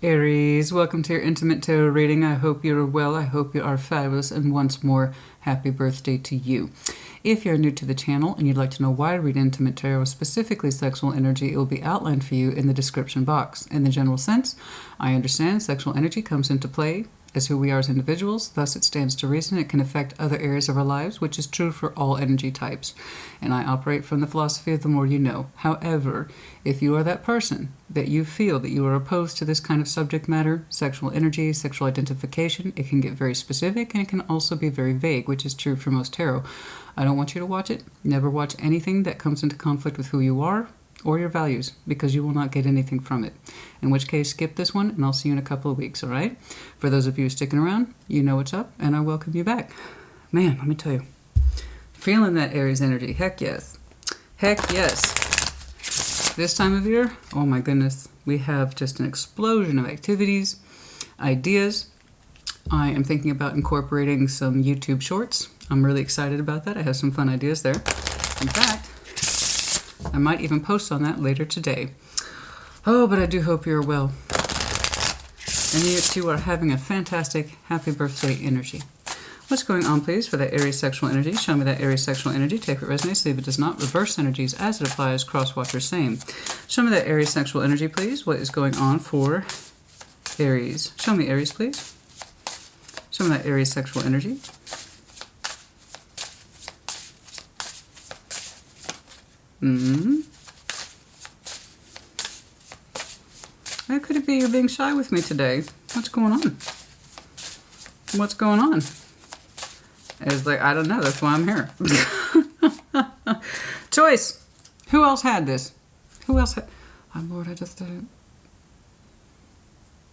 Aries, welcome to your Intimate Tarot reading. I hope you're well. I hope you are fabulous. And once more, happy birthday to you. If you're new to the channel and you'd like to know why I read Intimate Tarot, specifically sexual energy, it will be outlined for you in the description box. In the general sense, I understand sexual energy comes into play as who we are as individuals, thus it stands to reason it can affect other areas of our lives, which is true for all energy types. And I operate from the philosophy of the more you know. However, if you are that person that you feel that you are opposed to this kind of subject matter, sexual energy, sexual identification, it can get very specific and it can also be very vague, which is true for most tarot. I don't want you to watch it. Never watch anything that comes into conflict with who you are or your values, because you will not get anything from it. In which case, skip this one, and I'll see you in a couple of weeks, all right? For those of you sticking around, you know what's up, and I welcome you back. Man, let me tell you, feeling that Aries energy, heck yes. Heck yes. This time of year, oh my goodness, we have just an explosion of activities, ideas. I am thinking about incorporating some YouTube shorts. I'm really excited about that. I have some fun ideas there. In fact, I might even post on that later today. Oh, but I do hope you're well. And you are having a fantastic happy birthday energy. What's going on, please, for that Aries sexual energy? Show me that Aries sexual energy. Take what resonates, leave it does not. Reverse energies as it applies. Crosswatcher same. Show me that Aries sexual energy, please. What is going on for Aries? Show me Aries, please. Show me that Aries sexual energy. How could it be you're being shy with me today? What's going on? What's going on? It's like, I don't know. That's why I'm here. Choice. Who else had this? Who else had... Oh, Lord, I just did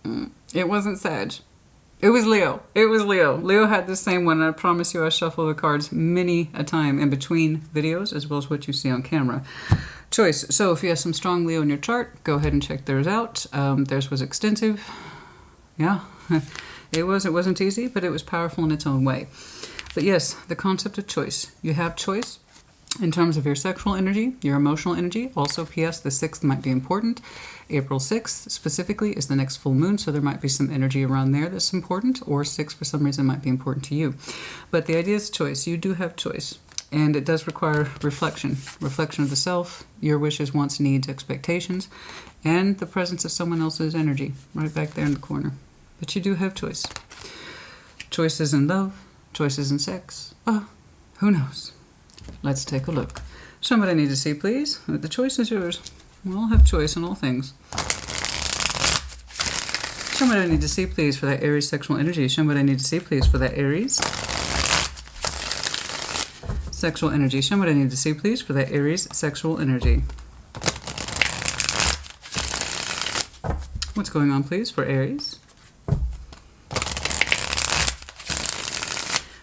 it. It wasn't Sag. It was Leo. It was Leo. Leo had the same one, and I promise you I shuffle the cards many a time in between videos, as well as what you see on camera. Choice. So if you have some strong Leo in your chart, go ahead and check theirs out. Theirs was extensive. Yeah, it wasn't easy, but it was powerful in its own way. But yes, the concept of choice. You have choice in terms of your sexual energy, your emotional energy. Also, P.S., the 6th might be important. April 6th specifically is the next full moon, so there might be some energy around there that's important, or 6 for some reason might be important to you. But the idea is choice. You do have choice, and it does require reflection. Reflection of the self, your wishes, wants, needs, expectations, and the presence of someone else's energy right back there in the corner. But you do have choice. Choices in love, choices in sex. Oh, who knows? Let's take a look. Show me what I need to see, please. The choice is yours. We all have choice in all things. Show me what I need to see, please, for that Aries sexual energy. Show me what I need to see, please, for that Aries sexual energy. Show me what I need to see, please, for that Aries sexual energy. What's going on, please, for Aries?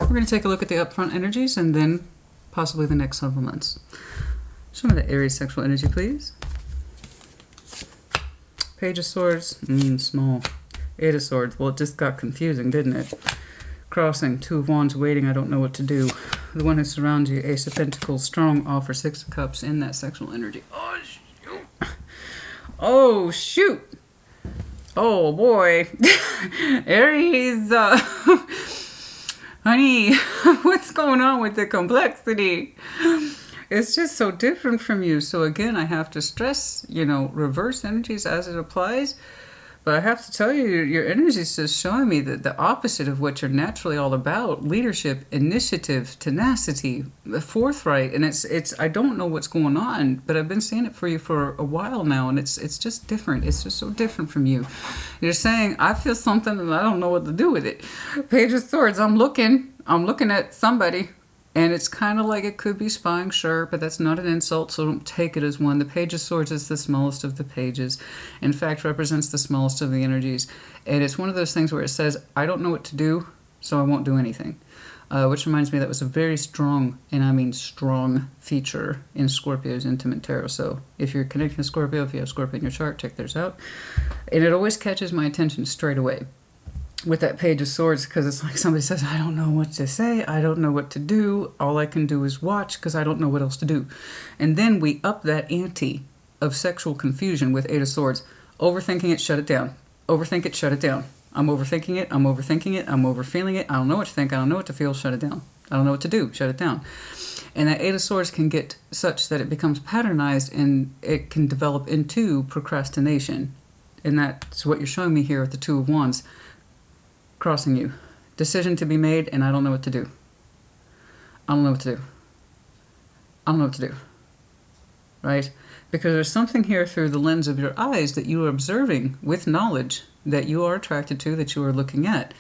We're going to take a look at the upfront energies and then possibly the next several months. Show me the Aries sexual energy, please. Page of Swords, small. 8 of Swords, well, it just got confusing, didn't it? Crossing, 2 of Wands, waiting, I don't know what to do. The one who surrounds you, Ace of Pentacles, strong offer, 6 of Cups in that sexual energy. Oh, shoot. Oh, shoot. Oh, boy. Aries, honey, what's going on with the complexity? It's just so different from you. So again, I have to stress, reverse energies as it applies. But I have to tell you, your energy is just showing me that the opposite of what you're naturally all about. Leadership, initiative, tenacity, forthright. And it's I don't know what's going on, but I've been seeing it for you for a while now. And it's just different. It's just so different from you. You're saying, I feel something and I don't know what to do with it. Page of Swords, I'm looking at somebody. And it's kind of like it could be spying, sure, but that's not an insult, so don't take it as one. The Page of Swords is the smallest of the pages. In fact, represents the smallest of the energies. And it's one of those things where it says, I don't know what to do, so I won't do anything. Which reminds me that was a very strong, and I mean strong, feature in Scorpio's Intimate Tarot. So if you're connecting to Scorpio, if you have Scorpio in your chart, check theirs out. And it always catches my attention straight away with that Page of Swords, because it's like somebody says, I don't know what to say, I don't know what to do, all I can do is watch because I don't know what else to do. And then we up that ante of sexual confusion with 8 of Swords. Overthinking it, shut it down. Overthink it, shut it down. I'm overthinking it, I'm overthinking it, I'm overfeeling it. I don't know what to think, I don't know what to feel, shut it down. I don't know what to do, shut it down. And that Eight of Swords can get such that it becomes patternized and it can develop into procrastination. And that's what you're showing me here with the Two of Wands crossing you. Decision to be made, and I don't know what to do. I don't know what to do. I don't know what to do. Right? Because there's something here through the lens of your eyes that you are observing with knowledge that you are attracted to, that you are looking at.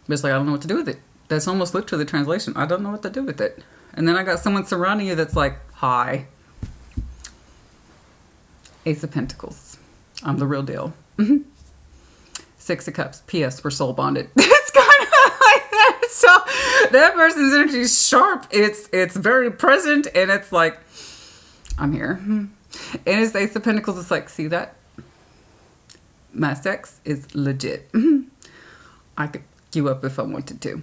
But it's like, I don't know what to do with it. That's almost literally the translation. I don't know what to do with it. And then I got someone surrounding you that's like, hi. Ace of Pentacles. I'm the real deal. Six of Cups. P.S. We're soul bonded. It's kind of like that. So that person's energy is sharp. It's very present, and it's like, I'm here. And it's the Ace of Pentacles. It's like, see that? My sex is legit. I could hook you up if I wanted to.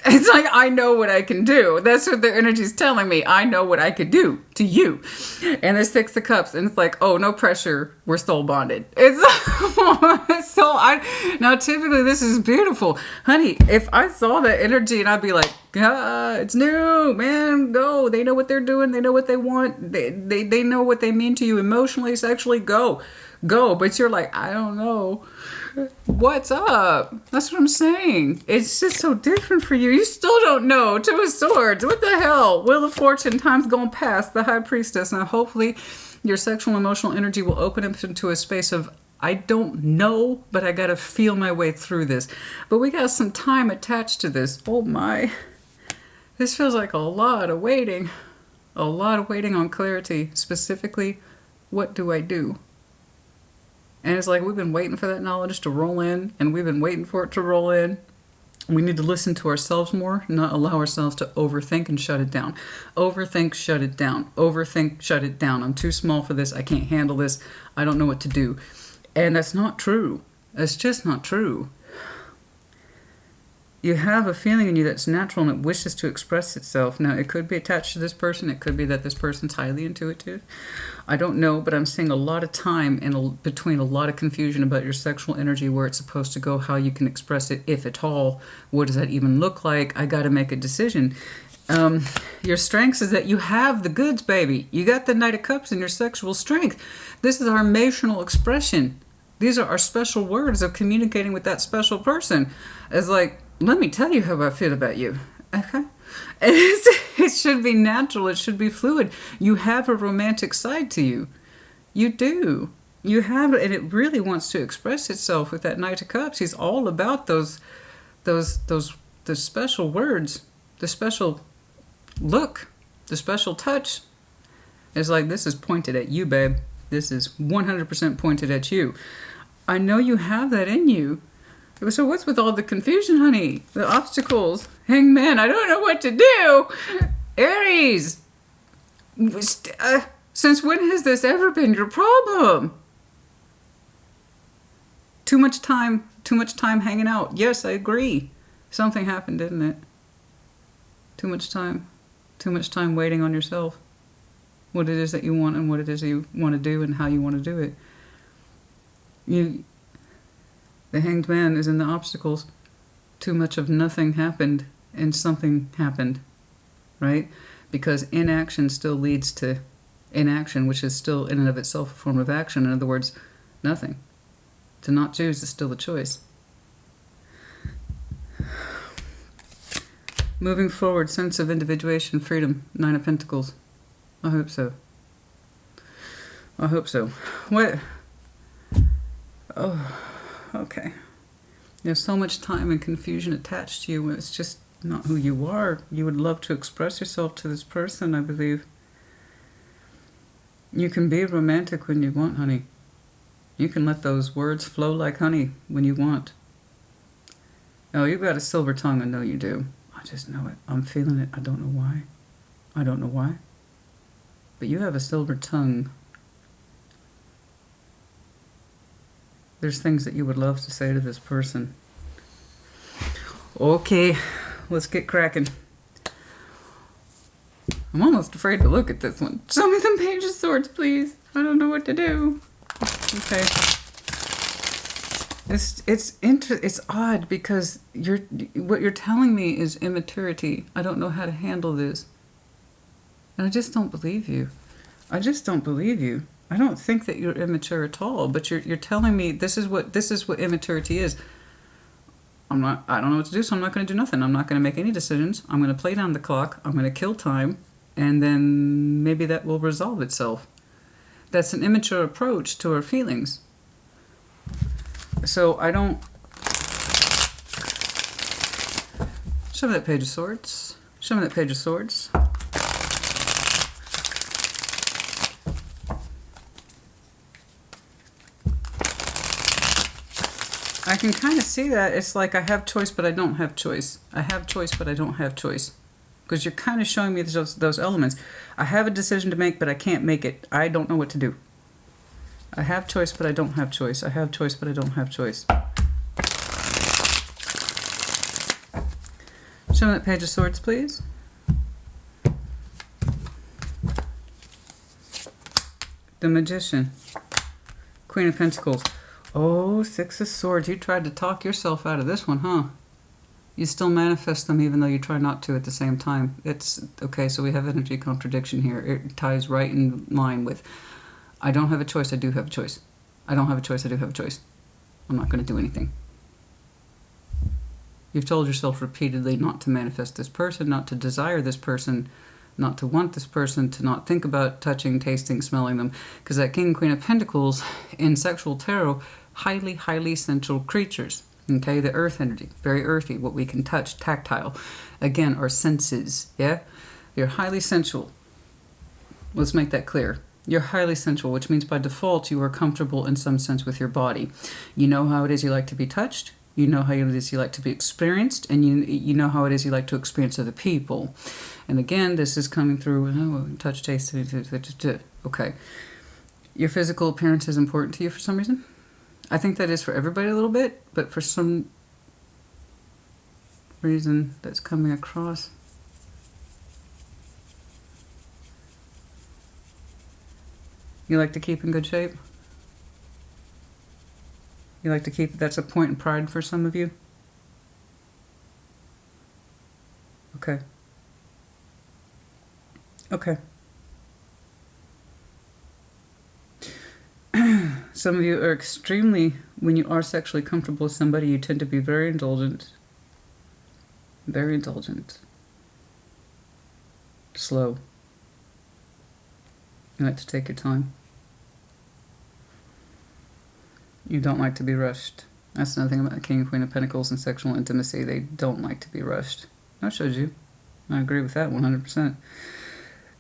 It's like, I know what I can do. That's what their energy is telling me. I know what I could do to you. And there's Six of Cups. And it's like, oh, no pressure. We're soul bonded. It's now typically this is beautiful. Honey, if I saw that energy and I'd be like, it's new, man, go. They know what they're doing. They know what they want. They know what they mean to you emotionally, sexually. Go. But you're like, I don't know. What's up? That's what I'm saying. It's just so different for you. You still don't know. Two of Swords. What the hell? Wheel of Fortune. Time's going past. The High Priestess. Now, hopefully, your sexual and emotional energy will open up into a space of, I don't know, but I got to feel my way through this. But we got some time attached to this. Oh, my. This feels like a lot of waiting. A lot of waiting on clarity. Specifically, what do I do? And it's like, we've been waiting for that knowledge to roll in, and we've been waiting for it to roll in. We need to listen to ourselves more, not allow ourselves to overthink and shut it down. Overthink, shut it down. Overthink, shut it down. I'm too small for this. I can't handle this. I don't know what to do. And that's not true. That's just not true. You have a feeling in you that's natural and it wishes to express itself. Now, it could be attached to this person. It could be that this person's highly intuitive. I don't know, but I'm seeing a lot of time in between a lot of confusion about your sexual energy, where it's supposed to go, how you can express it, if at all. What does that even look like? I got to make a decision. Your strengths is that you have the goods, baby. You got the Knight of Cups in your sexual strength. This is our emotional expression. These are our special words of communicating with that special person. It's like, let me tell you how I feel about you. Okay? It should be natural. It should be fluid. You have a romantic side to you. You do. You have it, and it really wants to express itself with that Knight of Cups. He's all about those special words, the special look, the special touch. It's like, this is pointed at you, babe. This is 100% pointed at you. I know you have that in you. So what's with all the confusion, honey? The obstacles. Hangman, I don't know what to do. Aries, since when has this ever been your problem? Too much time hanging out. Yes, I agree. Something happened, didn't it? Too much time waiting on yourself. What it is that you want and what it is that you want to do and how you want to do it. The Hanged Man is in the obstacles. Too much of nothing happened and something happened, right? Because inaction still leads to inaction, which is still in and of itself a form of action. In other words, nothing. To not choose is still a choice. Moving forward, sense of individuation, freedom, Nine of Pentacles. I hope so. I hope so. What? Oh, okay. There's so much time and confusion attached to you when it's just not who you are. You would love to express yourself to this person, I believe. You can be romantic when you want, honey. You can let those words flow like honey when you want. Oh, you've got a silver tongue. I know you do. I just know it. I'm feeling it. I don't know why. I don't know why. But you have a silver tongue. There's things that you would love to say to this person. Okay, let's get cracking. I'm almost afraid to look at this one. Show me the Page of Swords, please. I don't know what to do. Okay. It's odd because what you're telling me is immaturity. I don't know how to handle this. And I just don't believe you. I just don't believe you. I don't think that you're immature at all, but you're telling me this is what immaturity is. I don't know what to do, so I'm not going to do nothing. I'm not going to make any decisions. I'm going to play down the clock. I'm going to kill time, and then maybe that will resolve itself. That's an immature approach to our feelings. So I don't... Show me that Page of Swords. Show me that Page of Swords. I can kind of see that. It's like I have choice, but I don't have choice. I have choice, but I don't have choice. Because you're kind of showing me those elements. I have a decision to make, but I can't make it. I don't know what to do. I have choice, but I don't have choice. I have choice, but I don't have choice. Show me that Page of Swords, please. The Magician. Queen of Pentacles. Oh, Six of Swords. You tried to talk yourself out of this one, huh? You still manifest them even though you try not to at the same time. It's okay, so we have energy contradiction here. It ties right in line with I don't have a choice, I do have a choice. I don't have a choice, I do have a choice. I'm not going to do anything. You've told yourself repeatedly not to manifest this person, not to desire this person, not to want this person, to not think about touching, tasting, smelling them. Because that King and Queen of Pentacles in sexual tarot, highly, highly sensual creatures. Okay, the earth energy, very earthy, what we can touch, tactile. Again, our senses, yeah? You're highly sensual. Let's make that clear. You're highly sensual, which means by default you are comfortable in some sense with your body. You know how it is you like to be touched. You know how it is you like to be experienced. And you know how it is you like to experience other people. And again, this is coming through touch, taste, okay. Your physical appearance is important to you for some reason. I think that is for everybody a little bit, but for some reason that's coming across. You like to keep in good shape? You like to keep, that's a point in pride for some of you? Okay. Okay. Some of you are extremely, when you are sexually comfortable with somebody, you tend to be very indulgent. Very indulgent. Slow. You like to take your time. You don't like to be rushed. That's another thing about the King and Queen of Pentacles and sexual intimacy. They don't like to be rushed. I showed you. I agree with that 100%.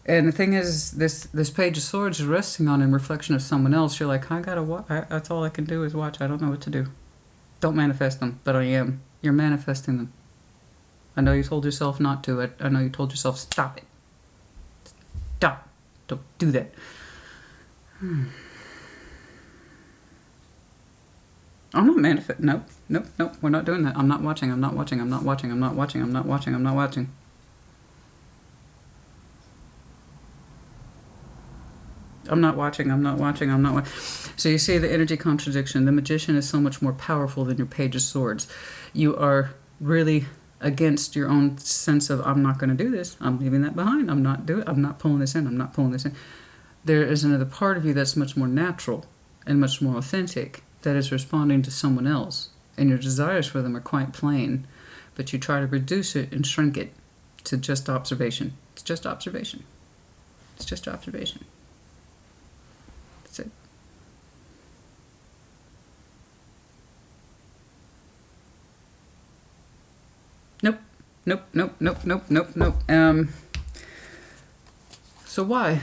And the thing is, this Page of Swords is resting on in reflection of someone else. You're like, I gotta watch. That's all I can do is watch. I don't know what to do. Don't manifest them, but I am. You're manifesting them. I know you told yourself not to. I know you told yourself, stop it. Stop. Don't do that. I'm not manifesting. Nope. Nope. Nope. We're not doing that. I'm not watching. I'm not watching. I'm not watching. I'm not watching. I'm not watching. I'm not watching. I'm not watching, I'm not watching, I'm not watching. So you see the energy contradiction. The Magician is so much more powerful than your Page of Swords. You are really against your own sense of, I'm not going to do this. I'm leaving that behind. I'm not pulling this in. I'm not pulling this in. There is another part of you that's much more natural and much more authentic that is responding to someone else. And your desires for them are quite plain. But you try to reduce it and shrink it to just observation. It's just observation. It's just observation. That's it. Nope. Nope, nope, nope, nope, nope, nope. So why?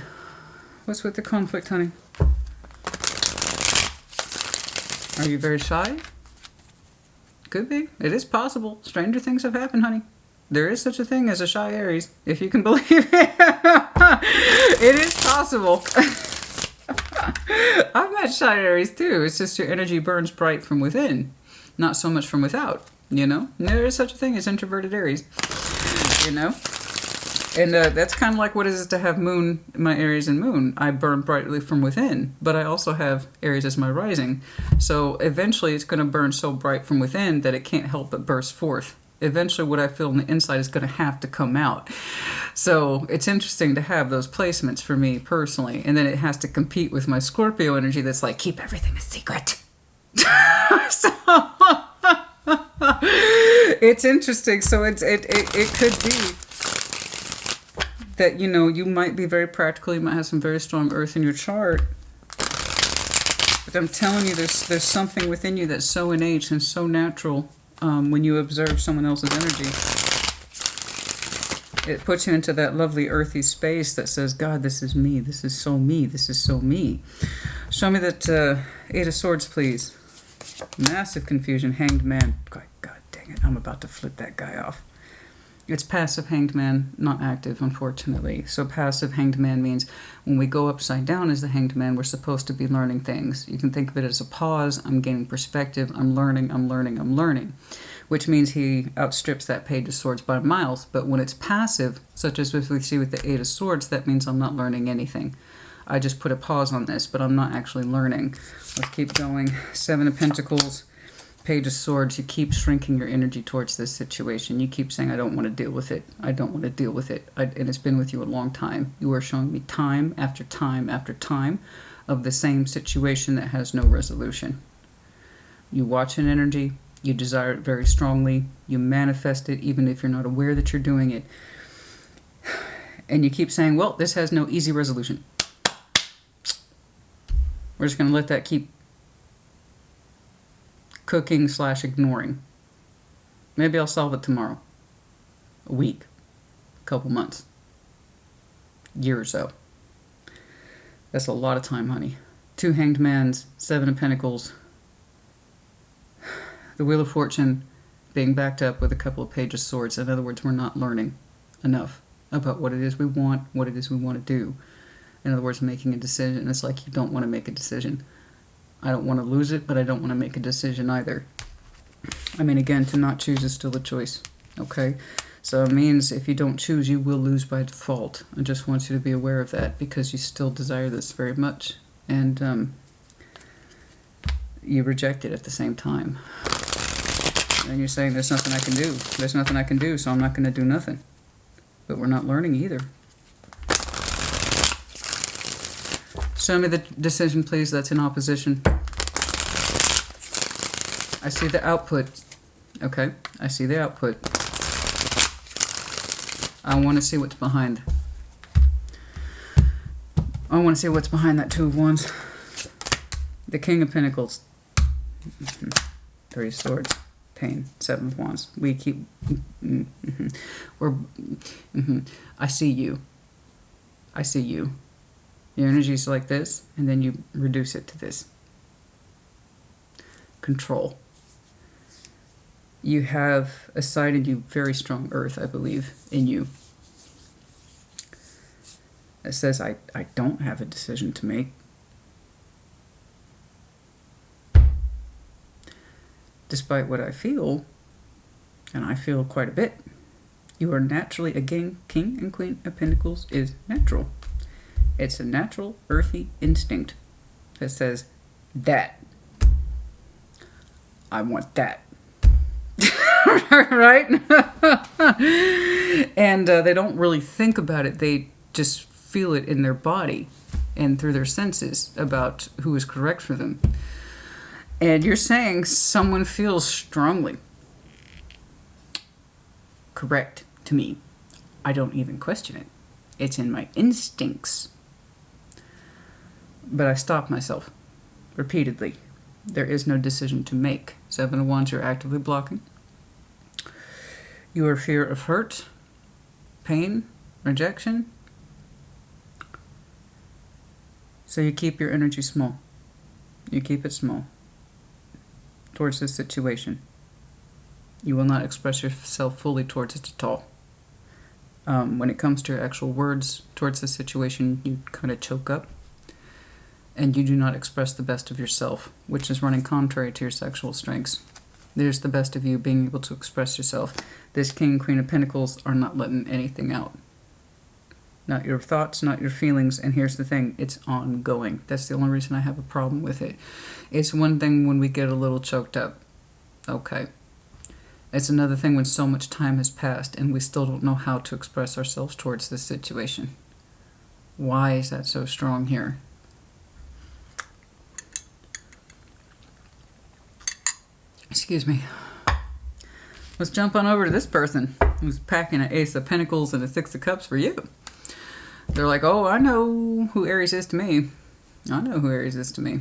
What's with the conflict, honey? Are you very shy? Could be. It is possible. Stranger things have happened, honey. There is such a thing as a shy Aries, if you can believe it. It is possible. I've met shy Aries too. It's just your energy burns bright from within, not so much from without, you know? There is such a thing as introverted Aries, you know? And that's kind of like what it is to have moon, my Aries and moon. I burn brightly from within, but I also have Aries as my rising. So eventually it's going to burn so bright from within that it can't help but burst forth. Eventually what I feel on the inside is going to have to come out. So it's interesting to have those placements for me personally. And then it has to compete with my Scorpio energy that's like, keep everything a secret. So it's interesting. So it could be that, you know, you might be very practical. You might have some very strong earth in your chart. But I'm telling you, there's something within you that's so innate and so natural. When you observe someone else's energy, it puts you into that lovely earthy space that says, God, this is me. This is so me. This is so me. Show me that Eight of Swords, please. Massive confusion. Hanged Man. God dang it. I'm about to flip that guy off. It's passive Hanged Man, not active, unfortunately. So passive Hanged Man means when we go upside down as the Hanged Man, we're supposed to be learning things. You can think of it as a pause. I'm gaining perspective. I'm learning, I'm learning, I'm learning. Which means he outstrips that Page of Swords by miles. But when it's passive, such as we see with the Eight of Swords, that means I'm not learning anything. I just put a pause on this, but I'm not actually learning. Let's keep going. Seven of Pentacles. Page of Swords, you keep shrinking your energy towards this situation. You keep saying, I don't want to deal with it. I don't want to deal with it. And it's been with you a long time. You are showing me time after time after time of the same situation that has no resolution. You watch an energy, you desire it very strongly, you manifest it even if you're not aware that you're doing it. And you keep saying, well, this has no easy resolution. We're just going to let that keep cooking / ignoring. Maybe I'll solve it tomorrow. A week. A couple months. Year or so. That's a lot of time, honey. Two Hanged Mans, Seven of Pentacles. The Wheel of Fortune being backed up with a couple of Page of Swords. In other words, we're not learning enough about what it is we want, what it is we want to do. In other words, making a decision. It's like you don't want to make a decision. I don't want to lose it, but I don't want to make a decision either. I mean, again, to not choose is still a choice, okay? So it means if you don't choose, you will lose by default. I just want you to be aware of that because you still desire this very much. And you reject it at the same time. And you're saying, there's nothing I can do. There's nothing I can do, so I'm not going to do nothing. But we're not learning either. Show me the decision, please, that's in opposition. I see the output. Okay, I see the output. I want to see what's behind. I want to see what's behind that Two of Wands. The King of Pentacles. Three of Swords. Pain. Seven of Wands. We keep... I see you. I see you. Your energy is like this, and then you reduce it to this. Control. You have a side in you, very strong earth, I believe, in you. It says, I don't have a decision to make. Despite what I feel, and I feel quite a bit, you are naturally, again, King and Queen of Pentacles is natural. It's a natural, earthy instinct that says, that. I want that. Right? And they don't really think about it. They just feel it in their body and through their senses about who is correct for them. And you're saying someone feels strongly correct to me. I don't even question it. It's in my instincts. But I stop myself repeatedly. There is no decision to make. Seven of Wands, you're actively blocking. Your fear of hurt, pain, rejection. So you keep your energy small. You keep it small towards this situation. You will not express yourself fully towards it at all. When it comes to your actual words towards this situation, you kind of choke up. And you do not express the best of yourself, which is running contrary to your sexual strengths. There's the best of you being able to express yourself. This King and Queen of Pentacles are not letting anything out. not your thoughts, not your feelings. And here's the thing, it's ongoing. That's the only reason I have a problem with it. It's one thing when we get a little choked up. Okay. It's another thing when so much time has passed and we still don't know how to express ourselves towards this situation. Why is that so strong here? Excuse me. Let's jump on over to this person who's packing an Ace of Pentacles and a Six of Cups for you. They're like, oh, I know who Aries is to me. I know who Aries is to me.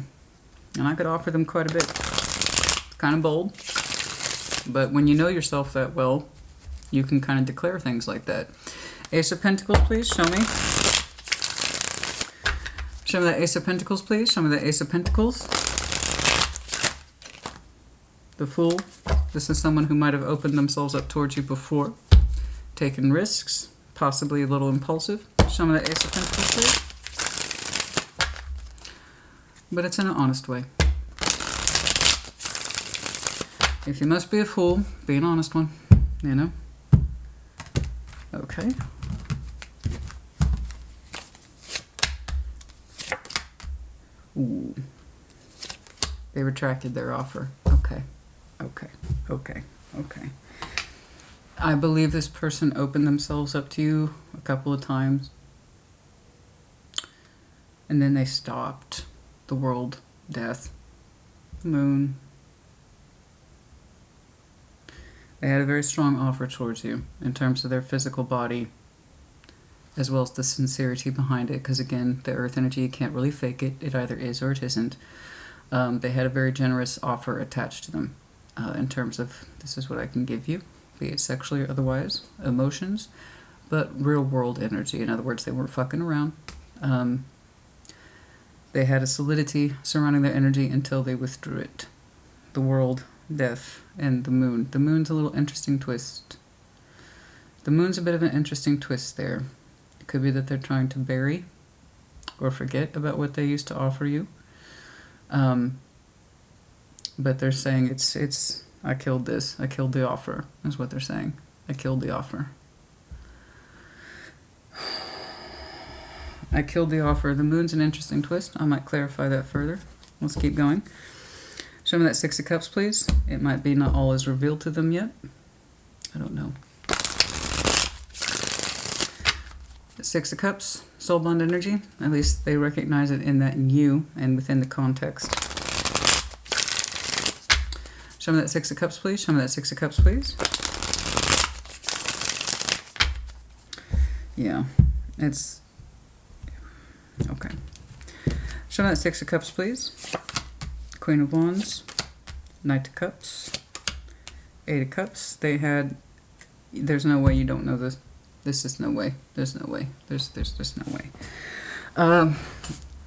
And I could offer them quite a bit. It's kind of bold. But when you know yourself that well, you can kind of declare things like that. Ace of Pentacles, please. Show me. Show me that Ace of Pentacles, please. Show me that Ace of Pentacles. The Fool. This is someone who might have opened themselves up towards you before. Taken risks. Possibly a little impulsive. Show me that Ace of Pentacles, please. But it's in an honest way. If you must be a fool, be an honest one. You know? Okay. Ooh. They retracted their offer. Okay. Okay. Okay. Okay. I believe this person opened themselves up to you a couple of times. And then they stopped. The World, Death, Moon. They had a very strong offer towards you in terms of their physical body, as well as the sincerity behind it. Because again, the earth energy, you can't really fake it. It either is or it isn't. They had a very generous offer attached to them in terms of, this is what I can give you, be it sexually or otherwise, emotions, but real world energy. In other words, they weren't fucking around. They had a solidity surrounding their energy until they withdrew it. The World, Death, and the Moon. The Moon's a little interesting twist. The Moon's a bit of an interesting twist there. It could be that they're trying to bury or forget about what they used to offer you. But they're saying it's I killed this. I killed the offer, is what they're saying. I killed the offer. I killed the offer. The Moon's an interesting twist. I might clarify that further. Let's keep going. Show me that Six of Cups, please. It might be not all is revealed to them yet. I don't know. Six of Cups, soul bond energy. At least they recognize it in that you and within the context. Show me that Six of Cups, please. Show me that Six of Cups, please. Yeah, it's... Okay. Show me that Six of Cups, please. Queen of Wands. Knight of Cups. Eight of Cups. They had... There's no way you don't know this. This is no way. There's no way. There's no way.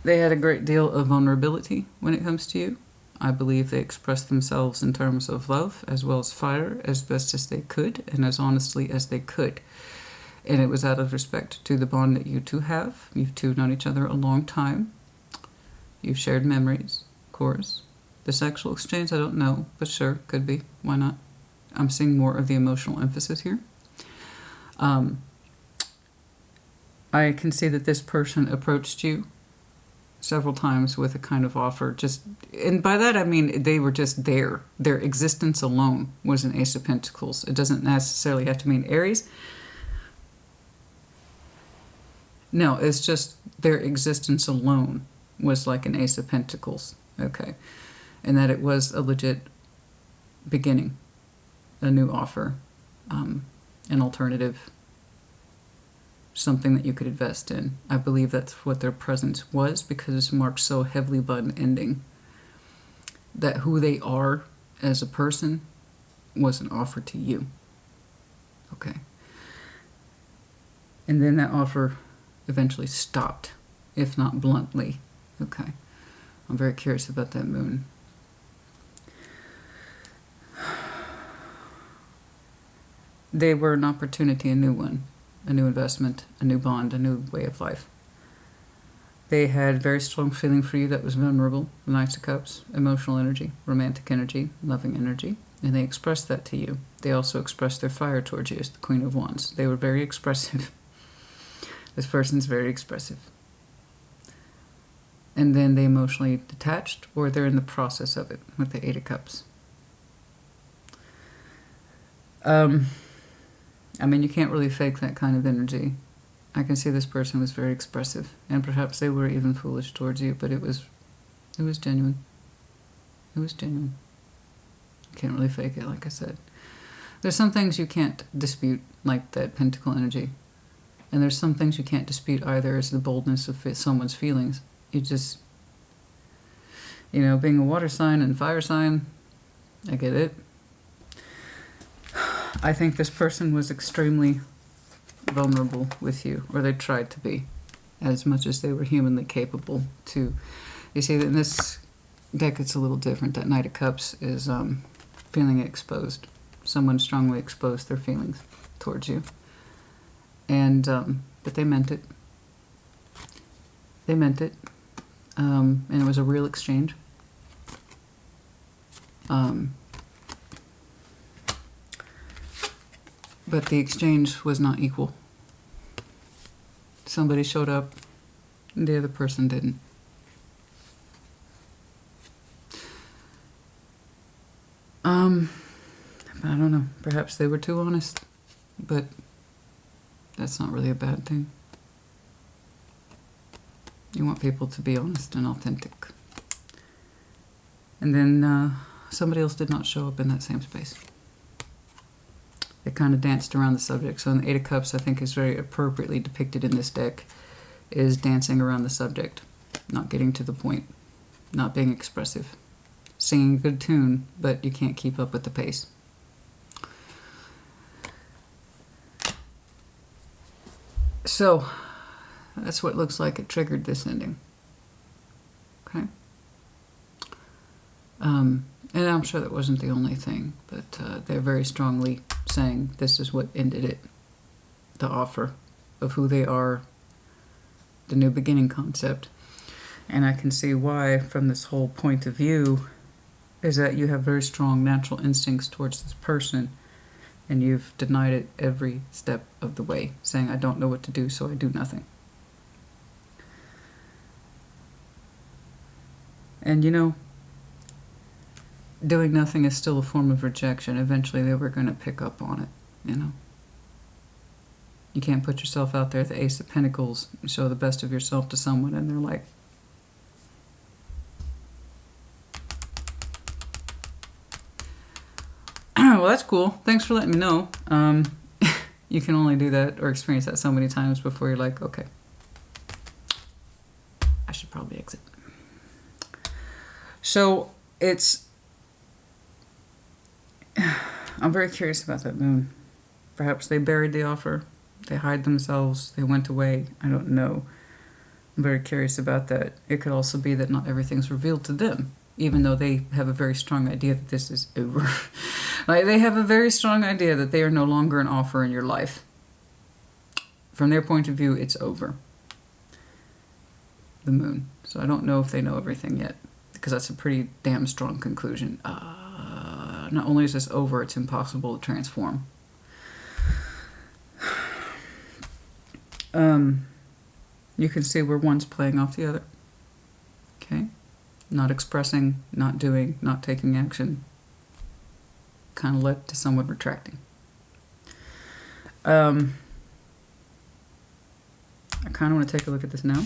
They had a great deal of vulnerability when it comes to you. I believe they expressed themselves in terms of love as well as fire as best as they could and as honestly as they could. And it was out of respect to the bond that you two have. You've two known each other a long time. You've shared memories, of course. The sexual exchange, I don't know, but sure, could be. Why not? I'm seeing more of the emotional emphasis here. I can see that this person approached you several times with a kind of offer. And by that I mean they were just there. Their existence alone was an Ace of Pentacles. It doesn't necessarily have to mean Aries. No, it's just their existence alone was like an Ace of Pentacles. Okay. And that it was a legit beginning, a new offer, an alternative, something that you could invest in. I believe that's what their presence was because it's marked so heavily by an ending. That who they are as a person was an offer to you. Okay. And then that offer eventually stopped, if not bluntly. Okay. I'm very curious about that Moon. They were an opportunity, a new one, a new investment, a new bond, a new way of life. They had very strong feeling for you that was vulnerable, the Knight of Cups, emotional energy, romantic energy, loving energy, and they expressed that to you. They also expressed their fire towards you as the Queen of Wands. They were very expressive. This person's very expressive. And then they emotionally detached, or they're in the process of it with the Eight of Cups. I mean, you can't really fake that kind of energy. I can see this person was very expressive, and perhaps they were even foolish towards you, but it was genuine. It was genuine. You can't really fake it, like I said. There's some things you can't dispute, like that pentacle energy. And there's some things you can't dispute either, is the boldness of someone's feelings. You just, you know, being a water sign and fire sign, I get it. I think this person was extremely vulnerable with you, or they tried to be, as much as they were humanly capable to. You see, in this deck, it's a little different. That Knight of Cups is feeling exposed. Someone strongly exposed their feelings towards you. And, but they meant it. They meant it. And it was a real exchange. But the exchange was not equal. Somebody showed up, and the other person didn't. I don't know. Perhaps they were too honest, but that's not really a bad thing. You want people to be honest and authentic. And then somebody else did not show up in that same space. They kind of danced around the subject. So in the Eight of Cups, I think is very appropriately depicted in this deck, is dancing around the subject, not getting to the point, not being expressive. Singing a good tune, but you can't keep up with the pace. So, that's what looks like it triggered this ending. Okay? And I'm sure that wasn't the only thing, but they're very strongly saying this is what ended it. The offer of who they are, the new beginning concept. And I can see why, from this whole point of view, is that you have very strong natural instincts towards this person, and you've denied it every step of the way, saying, I don't know what to do, so I do nothing. And you know, doing nothing is still a form of rejection. Eventually they were going to pick up on it, you know. You can't put yourself out there at the Ace of Pentacles and show the best of yourself to someone, and they're like, well, that's cool. Thanks for letting me know. You can only do that or experience that so many times before you're like, okay, I should probably exit. So I'm very curious about that moon. Perhaps they buried the offer. They hide themselves. They went away. I don't know. I'm very curious about that. It could also be that not everything's revealed to them, even though they have a very strong idea that this is over. Like, they have a very strong idea that they are no longer an offer in your life. From their point of view, it's over. The moon. So I don't know if they know everything yet, because that's a pretty damn strong conclusion. Not only is this over, it's impossible to transform. You can see where one's playing off the other. Okay? Not expressing, not doing, not taking action. Kind of led to someone retracting. I kind of want to take a look at this now.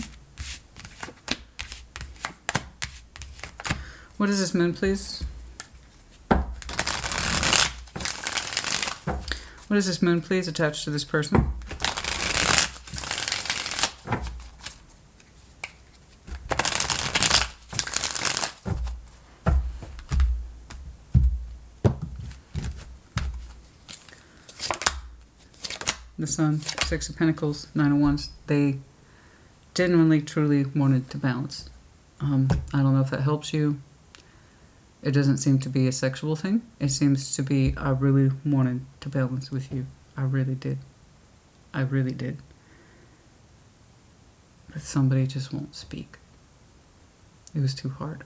What is this moon, please? What is this moon, please, attached to this person? The Sun, Six of Pentacles, Nine of Wands. They genuinely, truly wanted to balance. I don't know if that helps you. It doesn't seem to be a sexual thing. It seems to be, I really wanted to balance with you. I really did. I really did. But somebody just won't speak. It was too hard.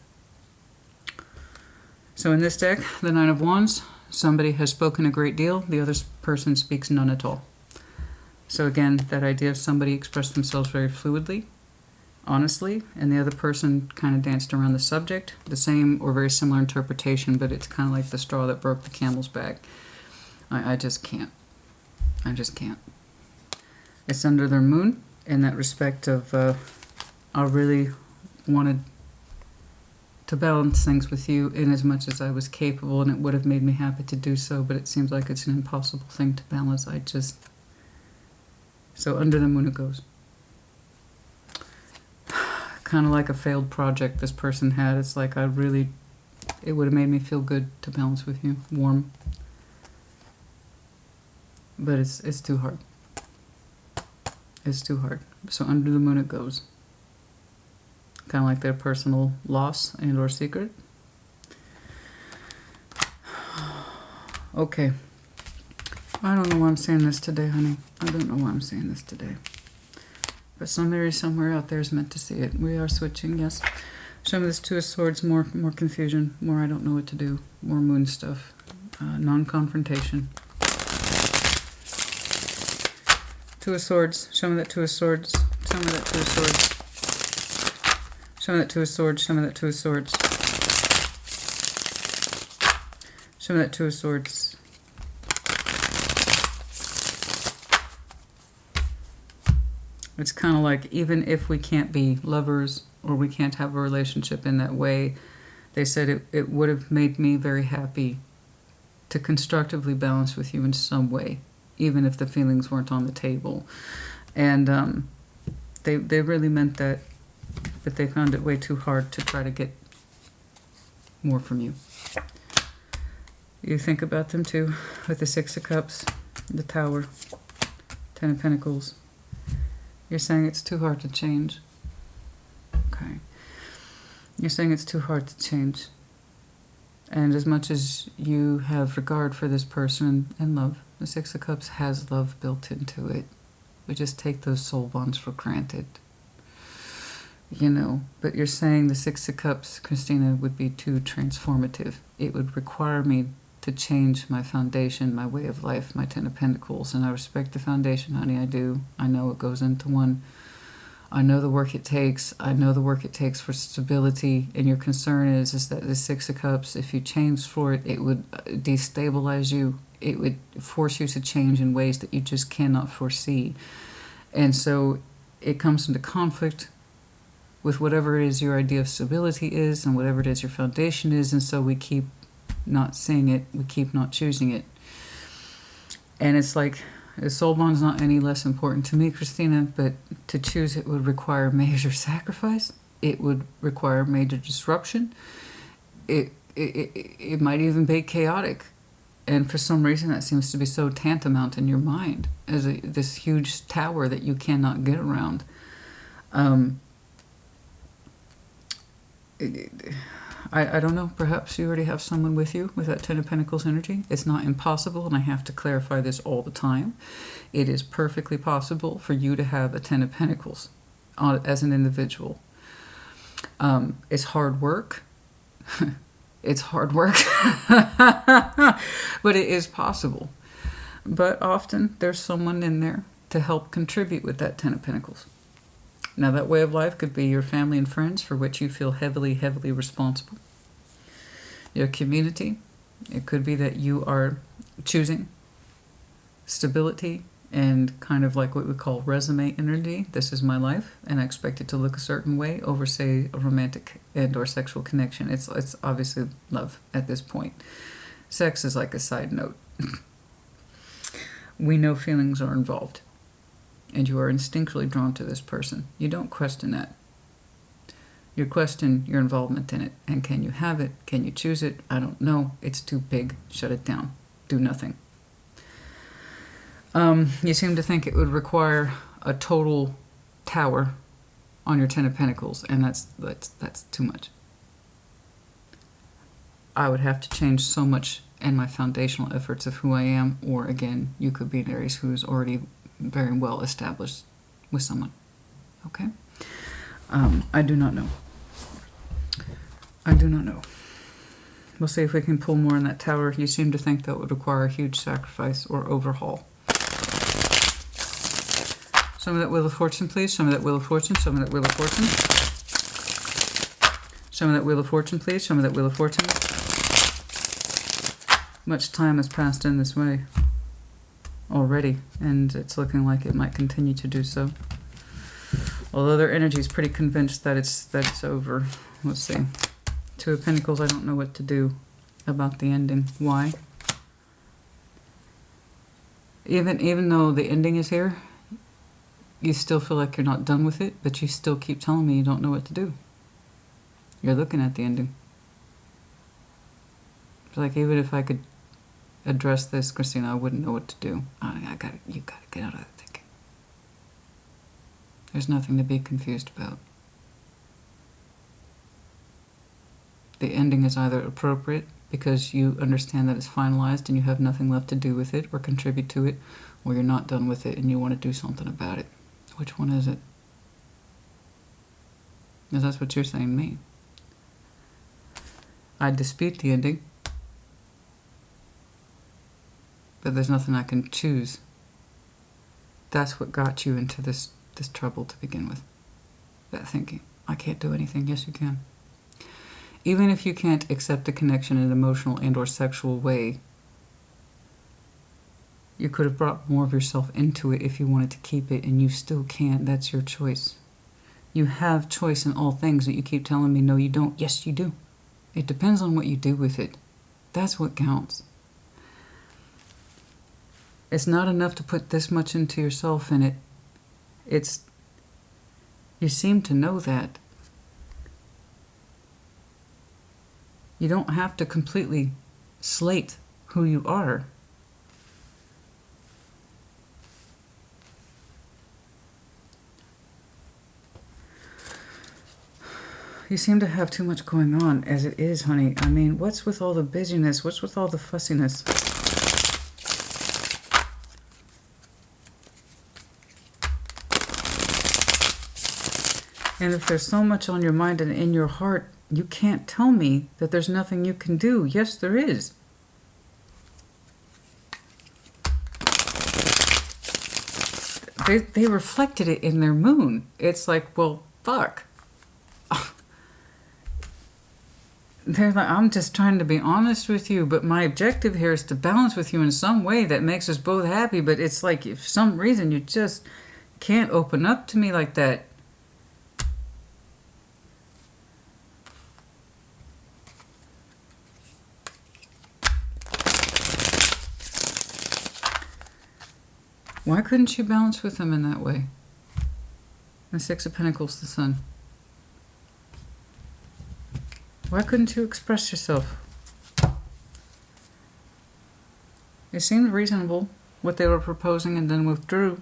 So in this deck, the Nine of Wands, somebody has spoken a great deal. The other person speaks none at all. So again, that idea of somebody expressed themselves very fluidly, honestly, and the other person kind of danced around the subject. The same or very similar interpretation, but it's kind of like the straw that broke the camel's back. I just can't. I just can't. It's under their moon in that respect of I really wanted to balance things with you in as much as I was capable, and it would have made me happy to do so, but it seems like it's an impossible thing to balance. So under the moon it goes. Kind of like a failed project this person had. It's like it would have made me feel good to balance with you, warm. But it's too hard. It's too hard. So under the moon it goes. Kind of like their personal loss and or secret. Okay. I don't know why I'm saying this today, honey. I don't know why I'm saying this today. But somebody somewhere out there is meant to see it. We are switching, yes. Show me this Two of Swords, more confusion, more I don't know what to do, more moon stuff, non-confrontation. Two of Swords, show me that Two of Swords, show me that Two of Swords. Show me that Two of Swords, show me that Two of Swords. Show me that Two of Swords. It's kind of like, even if we can't be lovers or we can't have a relationship in that way, they said it would have made me very happy to constructively balance with you in some way, even if the feelings weren't on the table. And they really meant that, but they found it way too hard to try to get more from you. You think about them too, with the Six of Cups, the Tower, Ten of Pentacles. You're saying it's too hard to change. Okay. You're saying it's too hard to change. And as much as you have regard for this person and love, the Six of Cups has love built into it. We just take those soul bonds for granted. You know, but you're saying the Six of Cups, Christina, would be too transformative. It would require me to change my foundation, my way of life, my Ten of Pentacles. And I respect the foundation, honey, I do. I know it goes into one. I know the work it takes. I know the work it takes for stability. And your concern is that the Six of Cups, if you change for it, it would destabilize you. It would force you to change in ways that you just cannot foresee. And so it comes into conflict with whatever it is your idea of stability is and whatever it is your foundation is. And so we keep not seeing it, we keep not choosing it. And it's like, the soul bond's not any less important to me, Christina, but to choose it would require major sacrifice. It would require major disruption. It might even be chaotic. And for some reason that seems to be so tantamount in your mind as this huge tower that you cannot get around. I don't know, perhaps you already have someone with you with that Ten of Pentacles energy. It's not impossible, and I have to clarify this all the time. It is perfectly possible for you to have a Ten of Pentacles as an individual. It's hard work. It's hard work. But it is possible. But often there's someone in there to help contribute with that Ten of Pentacles. Now, that way of life could be your family and friends, for which you feel heavily, heavily responsible. Your community. It could be that you are choosing stability and kind of like what we call resume energy. This is my life, and I expect it to look a certain way over, say, a romantic and or sexual connection. It's obviously love at this point. Sex is like a side note. We know feelings are involved. And you are instinctually drawn to this person. You don't question that. You question your involvement in it. And can you have it? Can you choose it? I don't know. It's too big. Shut it down. Do nothing. You seem to think it would require a total tower on your Ten of Pentacles. And that's too much. I would have to change so much in my foundational efforts of who I am. Or again, you could be an Aries who is already very well established with someone. Okay? I do not know. I do not know. We'll see if we can pull more in that tower. You seem to think that would require a huge sacrifice or overhaul. Show me that Wheel of Fortune, please. Show me that Wheel of Fortune. Show me that Wheel of Fortune. Show me that Wheel of Fortune, please. Show me that Wheel of Fortune. Much time has passed in this way already, and it's looking like it might continue to do so. Although their energy is pretty convinced that it's over. Let's see. Two of Pentacles, I don't know what to do about the ending. Why? Even though the ending is here, you still feel like you're not done with it, but you still keep telling me you don't know what to do. You're looking at the ending. It's like, even if I could address this, Christina, I wouldn't know what to do. You gotta get out of that thinking. There's nothing to be confused about. The ending is either appropriate because you understand that it's finalized and you have nothing left to do with it or contribute to it, or you're not done with it and you want to do something about it. Which one is it? Because that's what you're saying to me. I dispute the ending, but there's nothing I can choose. That's what got you into this trouble to begin with. That thinking. I can't do anything. Yes, you can. Even if you can't accept the connection in an emotional and or sexual way, you could have brought more of yourself into it if you wanted to keep it, and you still can't. That's your choice. You have choice in all things, that you keep telling me, no, you don't. Yes, you do. It depends on what you do with it. That's what counts. It's not enough to put this much into yourself in it. You seem to know that. You don't have to completely slate who you are. You seem to have too much going on as it is, honey. I mean, what's with all the busyness? What's with all the fussiness? And if there's so much on your mind and in your heart, you can't tell me that there's nothing you can do. Yes, there is. They reflected it in their moon. It's like, well, fuck. They're like, I'm just trying to be honest with you, but my objective here is to balance with you in some way that makes us both happy. But it's like, if for some reason you just can't open up to me like that. Why couldn't you balance with them in that way? The Six of Pentacles, the Sun. Why couldn't you express yourself? It seemed reasonable, what they were proposing, and then withdrew.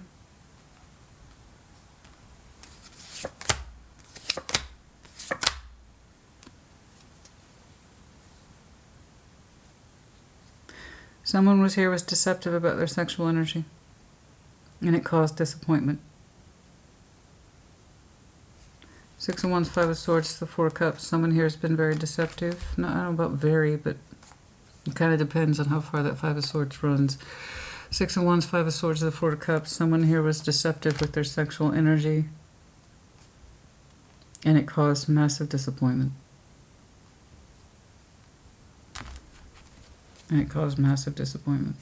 Someone was here, was deceptive about their sexual energy, and it caused disappointment. Six of Wands, Five of Swords, the Four of Cups. Someone here has been very deceptive. No, I don't know about very, but it kind of depends on how far that Five of Swords runs. Six of Wands, Five of Swords, the Four of Cups. Someone here was deceptive with their sexual energy, and it caused massive disappointment. And it caused massive disappointment.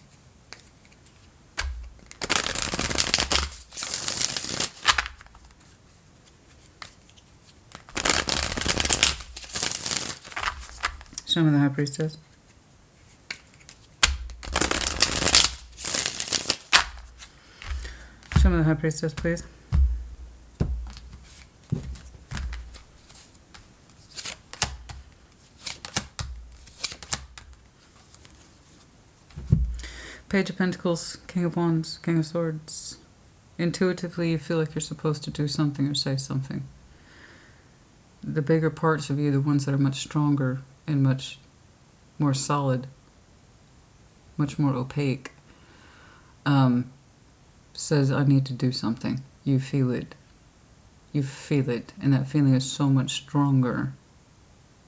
Show me the High Priestess. Show me the High Priestess, please. Page of Pentacles, King of Wands, King of Swords. Intuitively, you feel like you're supposed to do something or say something. The bigger parts of you, the ones that are much stronger and much more solid, much more opaque, says, I need to do something. You feel it. You feel it. And that feeling is so much stronger.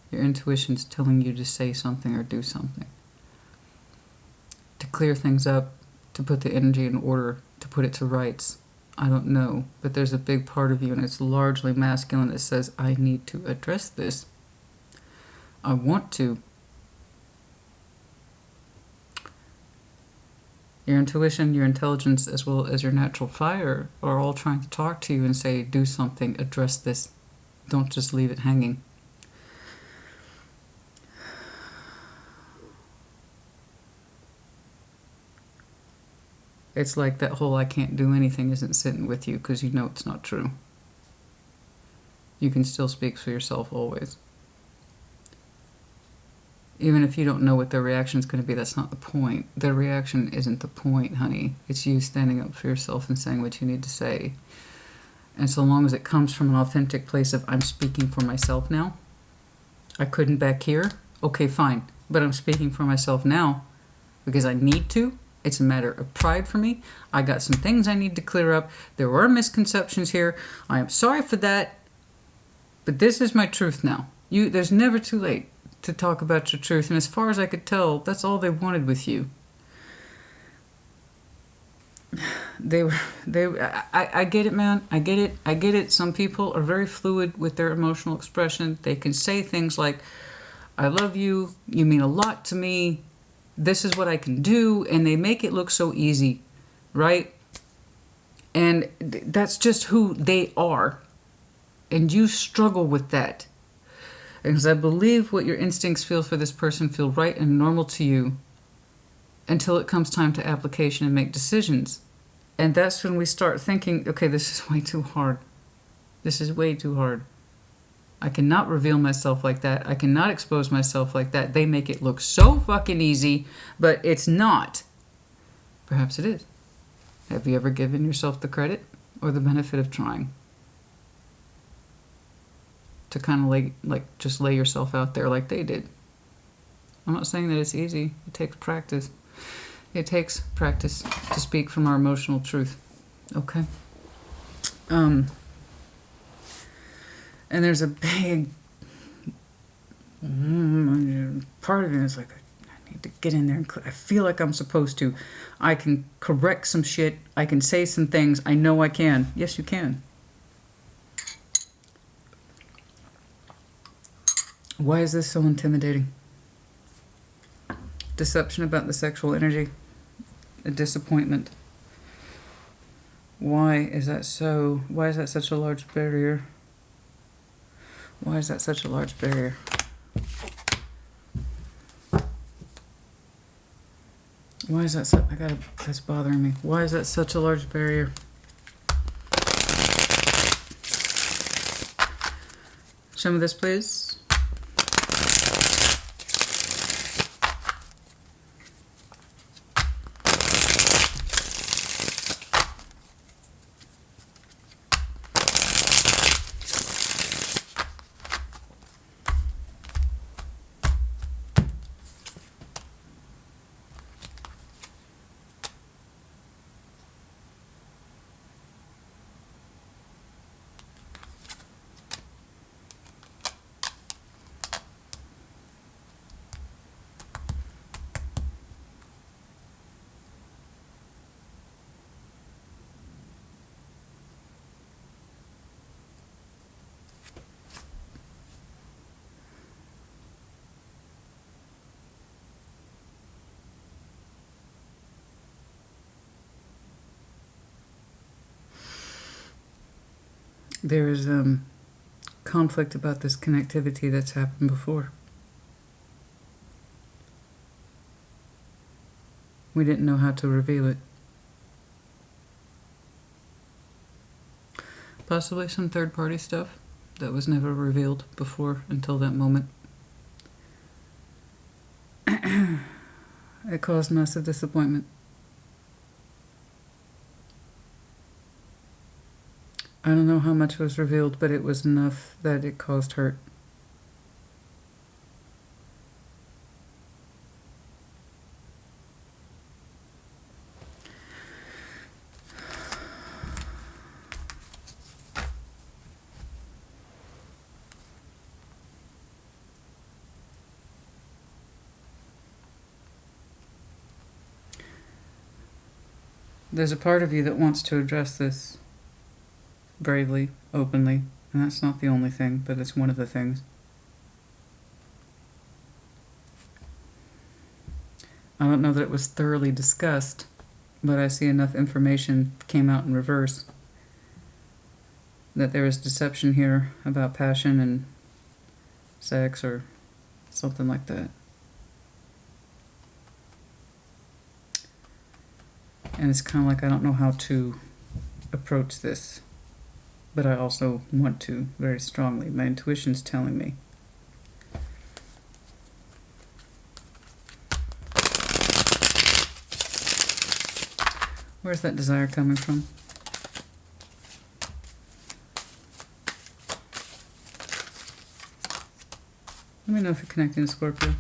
Your intuition's telling you to say something or do something. To clear things up, to put the energy in order, to put it to rights. I don't know. But there's a big part of you, and it's largely masculine, that says, I need to address this. I want to. Your intuition, your intelligence, as well as your natural fire are all trying to talk to you and say, do something, address this. Don't just leave it hanging. It's like that whole I can't do anything isn't sitting with you because you know it's not true. You can still speak for yourself always. Even if you don't know what their reaction is going to be, that's not the point. Their reaction isn't the point, honey. It's you standing up for yourself and saying what you need to say. And so long as it comes from an authentic place of, I'm speaking for myself now. I couldn't back here. Okay, fine. But I'm speaking for myself now because I need to. It's a matter of pride for me. I got some things I need to clear up. There were misconceptions here. I am sorry for that. But this is my truth now. There's never too late to talk about your truth. And as far as I could tell, that's all they wanted with you. I get it, man. I get it. Some people are very fluid with their emotional expression. They can say things like, I love you. You mean a lot to me. This is what I can do. And they make it look so easy, right? And that's just who they are. And you struggle with that. Because I believe what your instincts feel for this person feel right and normal to you until it comes time to application and make decisions. And that's when we start thinking, okay, this is way too hard. This is way too hard. I cannot reveal myself like that. I cannot expose myself like that. They make it look so fucking easy, but it's not. Perhaps it is. Have you ever given yourself the credit or the benefit of trying? To kind of just lay yourself out there like they did. I'm not saying that it's easy. It takes practice. It takes practice to speak from our emotional truth. Okay? And there's a big part of it is like, I need to get in there and I feel like I'm supposed to. I can correct some shit. I can say some things. I know I can. Yes, you can. Why is this so intimidating? Deception about the sexual energy. A disappointment. Why is that so? Why is that such a large barrier? Why is that such a large barrier? Why is that so? That's bothering me. Why is that such a large barrier? Show me this, please. There is conflict about this connectivity that's happened before. We didn't know how to reveal it. Possibly some third-party stuff that was never revealed before until that moment. It caused massive disappointment. I don't know how much was revealed, but it was enough that it caused hurt. There's a part of you that wants to address this. bravely, openly. And that's not the only thing, but it's one of the things. I don't know that it was thoroughly discussed, but I see enough information came out in reverse that there was deception here about passion and sex or something like that. And it's kind of like I don't know how to approach this, but I also want to very strongly. My intuition's telling me. Where's that desire coming from? Let me know if you're connecting to Scorpio.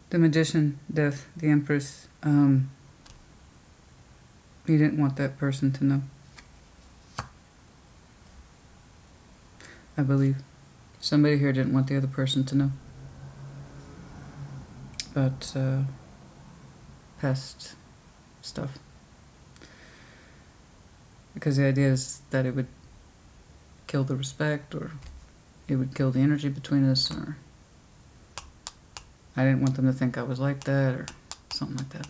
The Magician, Death, the Empress. You didn't want that person to know. I believe. Somebody here didn't want the other person to know. About past stuff. Because the idea is that it would kill the respect, or it would kill the energy between us, or I didn't want them to think I was like that, or something like that.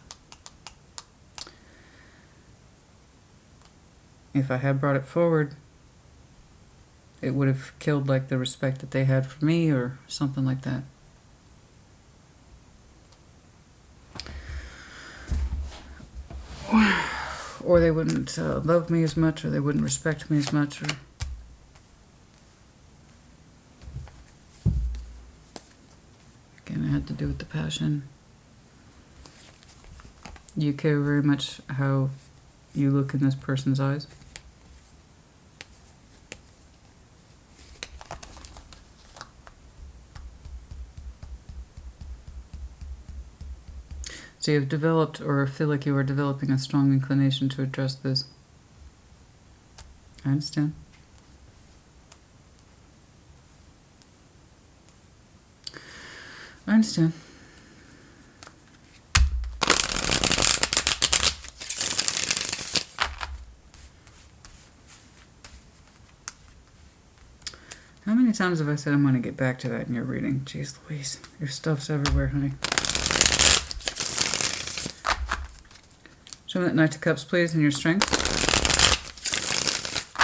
If I had brought it forward, it would have killed like the respect that they had for me, or something like that. Or they wouldn't love me as much, or they wouldn't respect me as much, or again, it had to do with the passion. You care very much how you look in this person's eyes. So you've developed, or feel like you are developing, a strong inclination to address this. I understand. I understand. How many times have I said I'm going to get back to that in your reading? Jeez Louise, your stuff's everywhere, honey. Show me that Knight of Cups, please, and your strength.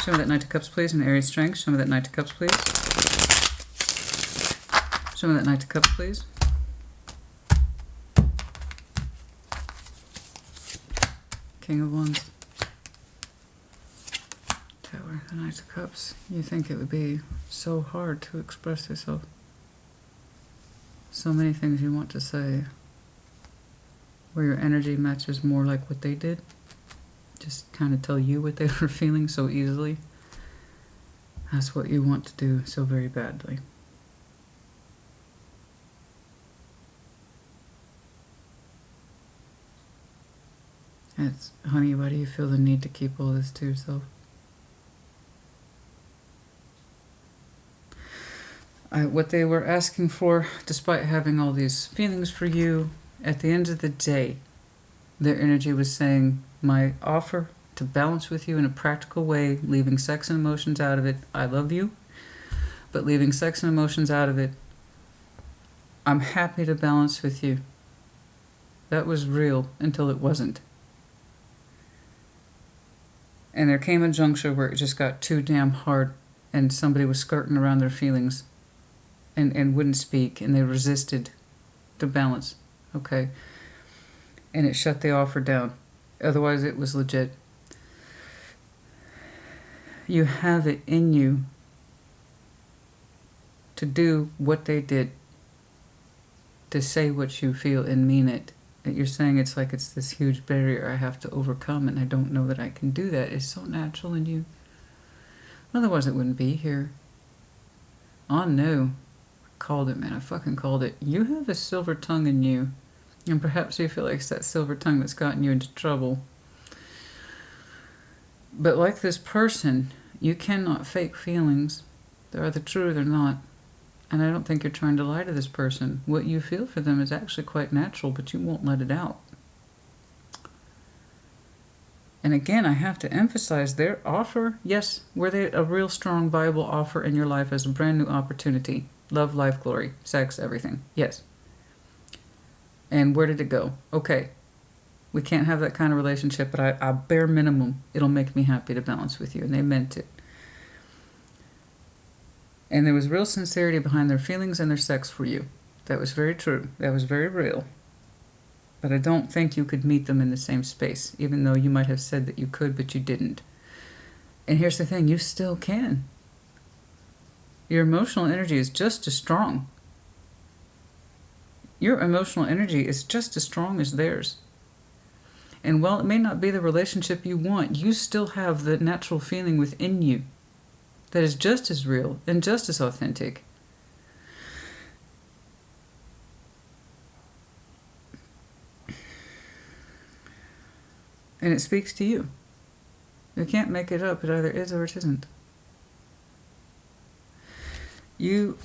Show me that Knight of Cups, please, and Aries strength. Show me that Knight of Cups, please. Show me that Knight of Cups, please. King of Wands. Tower, the Knight of Cups. You think it would be so hard to express yourself. So many things you want to say, where your energy matches more like what they did. Just kind of tell you what they were feeling so easily. That's what you want to do so very badly. It's, honey, why do you feel the need to keep all this to yourself? What they were asking for, despite having all these feelings for you, at the end of the day, their energy was saying, my offer to balance with you in a practical way, leaving sex and emotions out of it. I love you, but leaving sex and emotions out of it, I'm happy to balance with you. That was real until it wasn't. And there came a juncture where it just got too damn hard, and somebody was skirting around their feelings and wouldn't speak, and they resisted the balance. Okay. And it shut the offer down. Otherwise, it was legit. You have it in you to do what they did, to say what you feel and mean it. And you're saying it's like it's this huge barrier I have to overcome, and I don't know that I can do that. It's so natural in you. Otherwise, it wouldn't be here. Oh, no. I called it, man. I fucking called it. You have a silver tongue in you. And perhaps you feel like it's that silver tongue that's gotten you into trouble. But like this person, you cannot fake feelings. They're either true or they're not. And I don't think you're trying to lie to this person. What you feel for them is actually quite natural, but you won't let it out. And again, I have to emphasize their offer. Yes, were they a real strong, viable offer in your life as a brand new opportunity? Love, life, glory, sex, everything. Yes. And where did it go? Okay. We can't have that kind of relationship, but I bare minimum, it'll make me happy to balance with you. And they meant it. And there was real sincerity behind their feelings and their sex for you. That was very true. That was very real. But I don't think you could meet them in the same space, even though you might have said that you could, but you didn't. And here's the thing, you still can. Your emotional energy is just as strong. Your emotional energy is just as strong as theirs. And while it may not be the relationship you want, you still have the natural feeling within you that is just as real and just as authentic. And it speaks to you. You can't make it up. It either is or it isn't. You're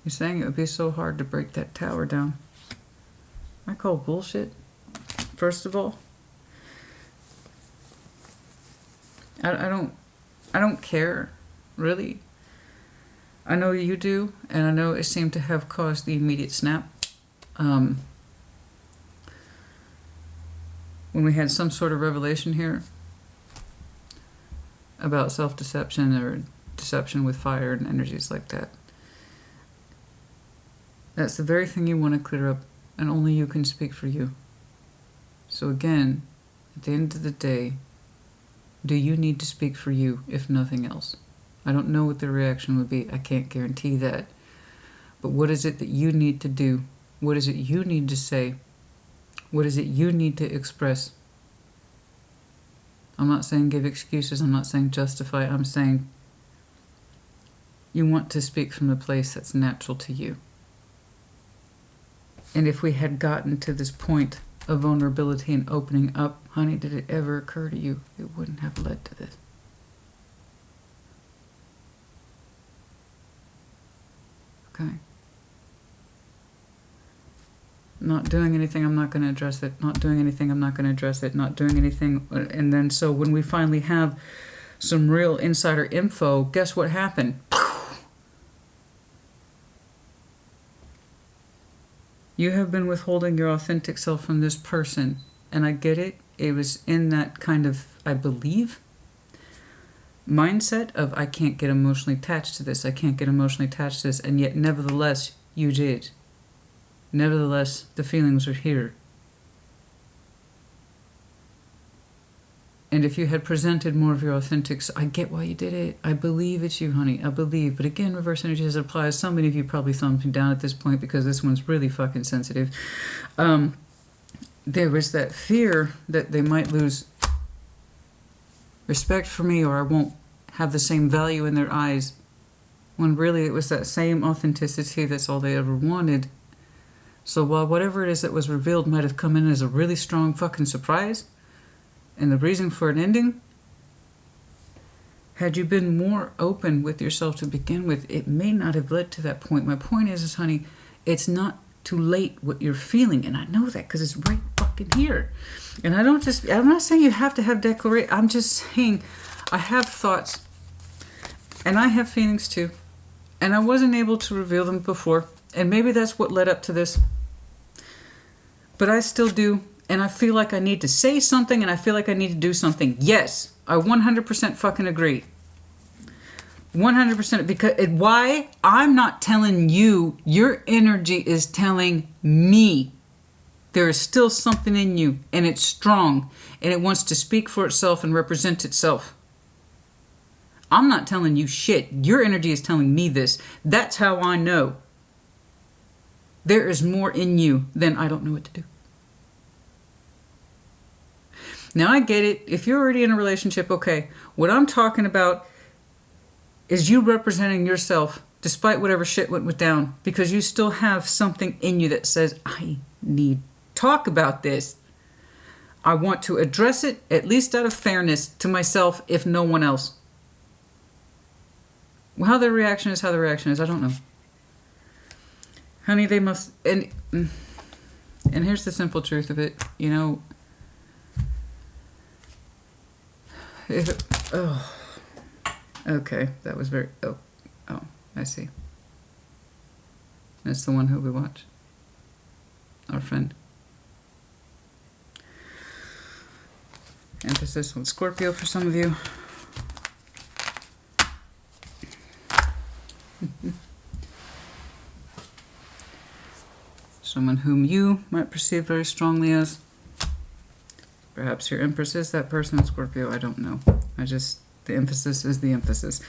saying it would be so hard to break that tower down. I call bullshit. First of all, I don't care, really. I know you do, and I know it seemed to have caused the immediate snap. When we had some sort of revelation here about self-deception or deception with fire and energies like that. That's the very thing you want to clear up, and only you can speak for you. So again, at the end of the day, do you need to speak for you, if nothing else? I don't know what the reaction would be. I can't guarantee that. But what is it that you need to do? What is it you need to say? What is it you need to express? I'm not saying give excuses. I'm not saying justify. I'm saying you want to speak from the place that's natural to you. And if we had gotten to this point of vulnerability and opening up, honey, did it ever occur to you it wouldn't have led to this? Okay. Not doing anything, I'm not going to address it. Not doing anything, I'm not going to address it. Not doing anything. And then so when we finally have some real insider info, guess what happened? You have been withholding your authentic self from this person. And I get it. It was in that kind of, I believe, mindset of I can't get emotionally attached to this. I can't get emotionally attached to this. And yet, nevertheless, you did. Nevertheless, the feelings are here. And if you had presented more of your authentic, I get why you did it. I believe it's you, honey. I believe. But again, reverse energy as it applies. So many of you probably thumbed me down at this point because this one's really fucking sensitive. There was that fear that they might lose respect for me, or I won't have the same value in their eyes, when really it was that same authenticity that's all they ever wanted. So while whatever it is that was revealed might have come in as a really strong fucking surprise, and the reason for an ending, had you been more open with yourself to begin with, it may not have led to that point. My point is honey, it's not too late what you're feeling, and I know that because it's right fucking here. And I'm not saying you have to have declaration. I'm just saying I have thoughts, and I have feelings too, and I wasn't able to reveal them before, and maybe that's what led up to this. But I still do. And I feel like I need to say something, and I feel like I need to do something. Yes, I 100% fucking agree. 100%. Because why? I'm not telling you. Your energy is telling me. There is still something in you, and it's strong, and it wants to speak for itself and represent itself. I'm not telling you shit. Your energy is telling me this. That's how I know. There is more in you than I don't know what to do. Now, I get it. If you're already in a relationship, okay. What I'm talking about is you representing yourself despite whatever shit went down, because you still have something in you that says, I need to talk about this. I want to address it, at least out of fairness, to myself, if no one else. How their reaction is how their reaction is, I don't know. Honey, they must... And here's the simple truth of it. You know... Oh... Okay, that was very... Oh, I see. That's the one who we watch. Our friend. Emphasis on Scorpio for some of you. Someone whom you might perceive very strongly as. Perhaps your Empress is that person, Scorpio, I don't know. The emphasis is the emphasis.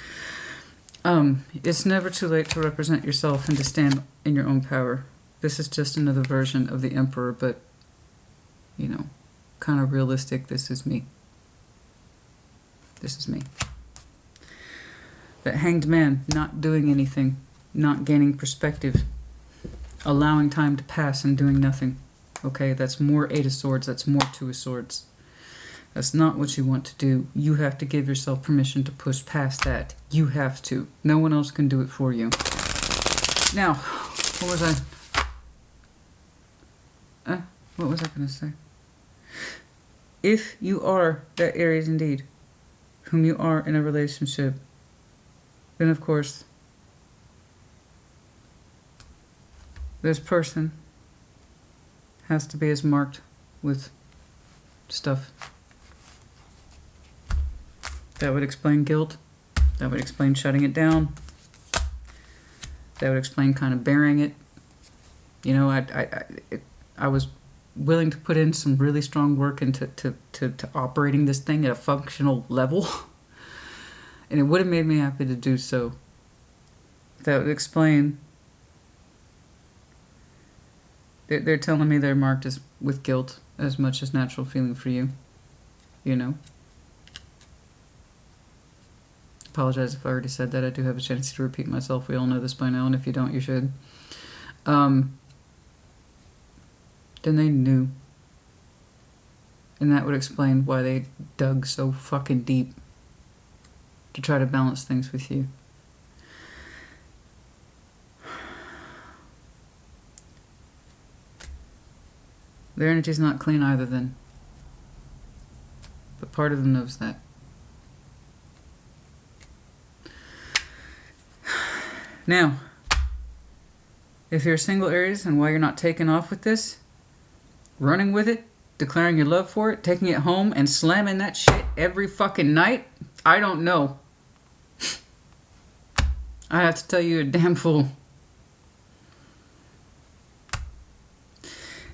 It's never too late to represent yourself and to stand in your own power. This is just another version of the Emperor, but, you know, kind of realistic. This is me. This is me. That Hanged Man, not doing anything, not gaining perspective, allowing time to pass and doing nothing. Okay, that's more Eight of Swords, that's more Two of Swords. That's not what you want to do. You have to give yourself permission to push past that. You have to. No one else can do it for you. Now, what was I going to say? If you are that Aries indeed, whom you are in a relationship, then of course, this person has to be as marked with stuff. That would explain guilt. That would explain shutting it down. That would explain kind of bearing it. You know, I was willing to put in some really strong work into to operating this thing at a functional level. And it would have made me happy to do so. That would explain. They're telling me they're marked as with guilt as much as natural feeling for you. You know? Apologize if I already said that. I do have a chance to repeat myself. We all know this by now, and if you don't, you should. Then they knew. And that would explain why they dug so fucking deep to try to balance things with you. Their energy's not clean either then. But part of them knows that. Now, if you're a single Aries and why you're not taking off with this, running with it, declaring your love for it, taking it home and slamming that shit every fucking night, I don't know. I have to tell you, you're a damn fool.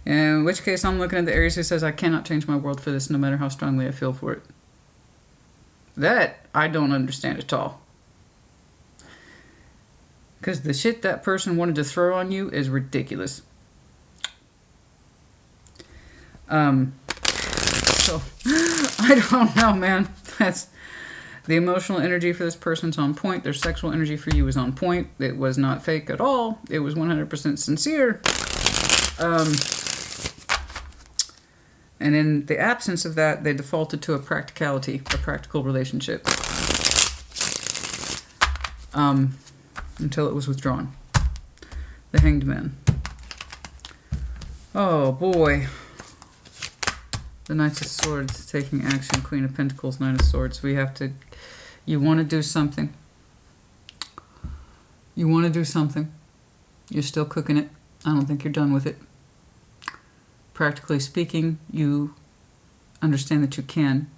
In which case, I'm looking at the Aries who says, I cannot change my world for this no matter how strongly I feel for it. That, I don't understand at all. Because the shit that person wanted to throw on you is ridiculous. So, I don't know, man. That's... The emotional energy for this person's on point. Their sexual energy for you is on point. It was not fake at all. It was 100% sincere. And in the absence of that, they defaulted to a practicality, a practical relationship. Until it was withdrawn. The Hanged Man. Oh, boy. The Knight of Swords taking action. Queen of Pentacles, Knight of Swords. We have to... You want to do something. You want to do something. You're still cooking it. I don't think you're done with it. Practically speaking, you understand that you can.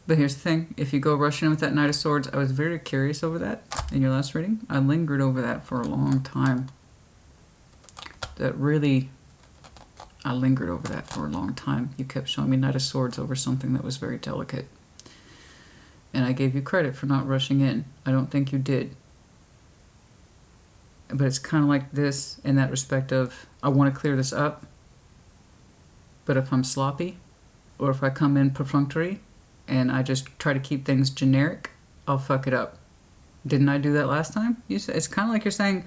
But here's the thing. If you go rushing with that Knight of Swords, I was very curious over that in your last reading. I lingered over that for a long time. That really... I lingered over that for a long time. You kept showing me Knight of Swords over something that was very delicate. And I gave you credit for not rushing in. I don't think you did. But it's kind of like this in that respect of, I want to clear this up. But if I'm sloppy, or if I come in perfunctory, and I just try to keep things generic, I'll fuck it up. Didn't I do that last time? It's kind of like you're saying,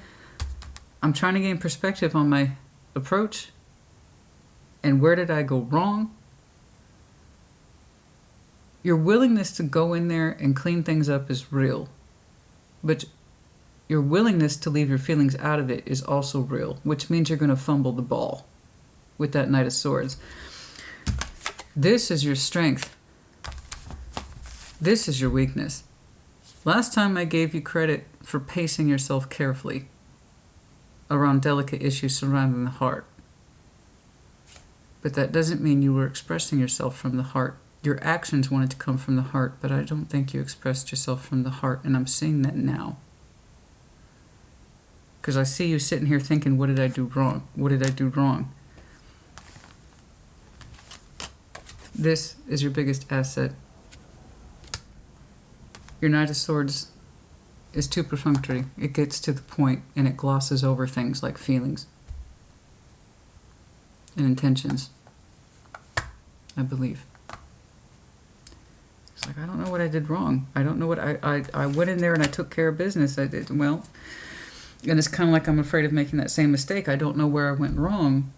I'm trying to gain perspective on my approach, And where did I go wrong? Your willingness to go in there and clean things up is real. But your willingness to leave your feelings out of it is also real, which means you're going to fumble the ball with that Knight of Swords. This is your strength. This is your weakness. Last time I gave you credit for pacing yourself carefully around delicate issues surrounding the heart. But that doesn't mean you were expressing yourself from the heart. Your actions wanted to come from the heart, but I don't think you expressed yourself from the heart, and I'm seeing that now. Because I see you sitting here thinking, what did I do wrong? What did I do wrong? This is your biggest asset. Your Knight of Swords is too perfunctory. It gets to the point and it glosses over things like feelings and intentions, I believe. It's like, I don't know what I did wrong. I don't know what I went in there and I took care of business. I did well. And it's kind of like I'm afraid of making that same mistake. I don't know where I went wrong.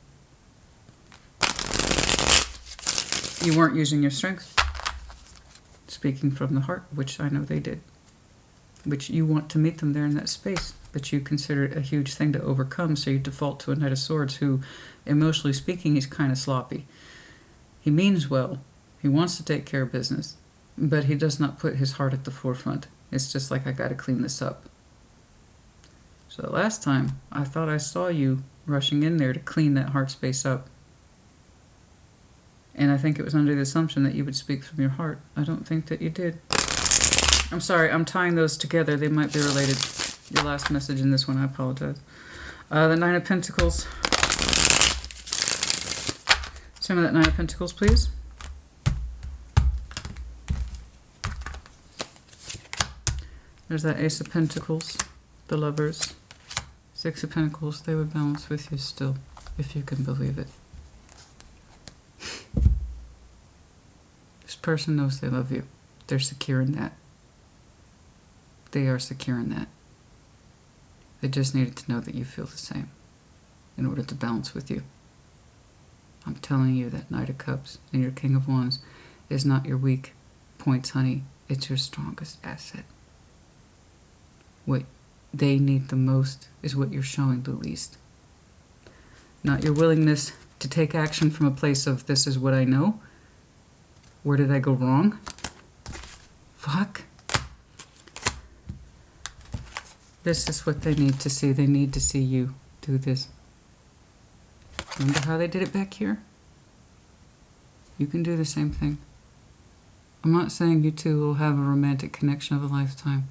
You weren't using your strength. Speaking from the heart, which I know they did. Which you want to meet them there in that space. But you consider it a huge thing to overcome, so you default to a Knight of Swords who, emotionally speaking, he's kind of sloppy. He means well. He wants to take care of business. But he does not put his heart at the forefront. It's just like, I got to clean this up. So last time, I thought I saw you rushing in there to clean that heart space up. And I think it was under the assumption that you would speak from your heart. I don't think that you did. I'm sorry, I'm tying those together. They might be related. Your last message in this one, I apologize. The Nine of Pentacles. Some of that Nine of Pentacles, please. There's that Ace of Pentacles, the Lovers. Six of Pentacles, they would balance with you still, if you can believe it. This person knows they love you. They're secure in that. They are secure in that. They just needed to know that you feel the same in order to balance with you. I'm telling you that Knight of Cups and your King of Wands is not your weak points, honey. It's your strongest asset. What they need the most is what you're showing the least. Not your willingness to take action from a place of, this is what I know. Where did I go wrong? Fuck. This is what they need to see. They need to see you do this. Remember how they did it back here? You can do the same thing. I'm not saying you two will have a romantic connection of a lifetime.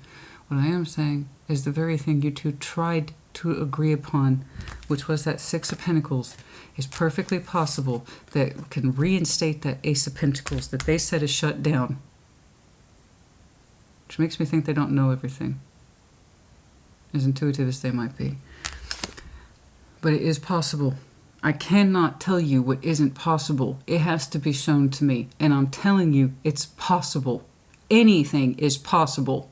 What I am saying is the very thing you two tried to agree upon, which was that Six of Pentacles, is perfectly possible that can reinstate that Ace of Pentacles that they said is shut down. Which makes me think they don't know everything, as intuitive as they might be. But it is possible. I cannot tell you what isn't possible. It has to be shown to me. And I'm telling you, it's possible. Anything is possible.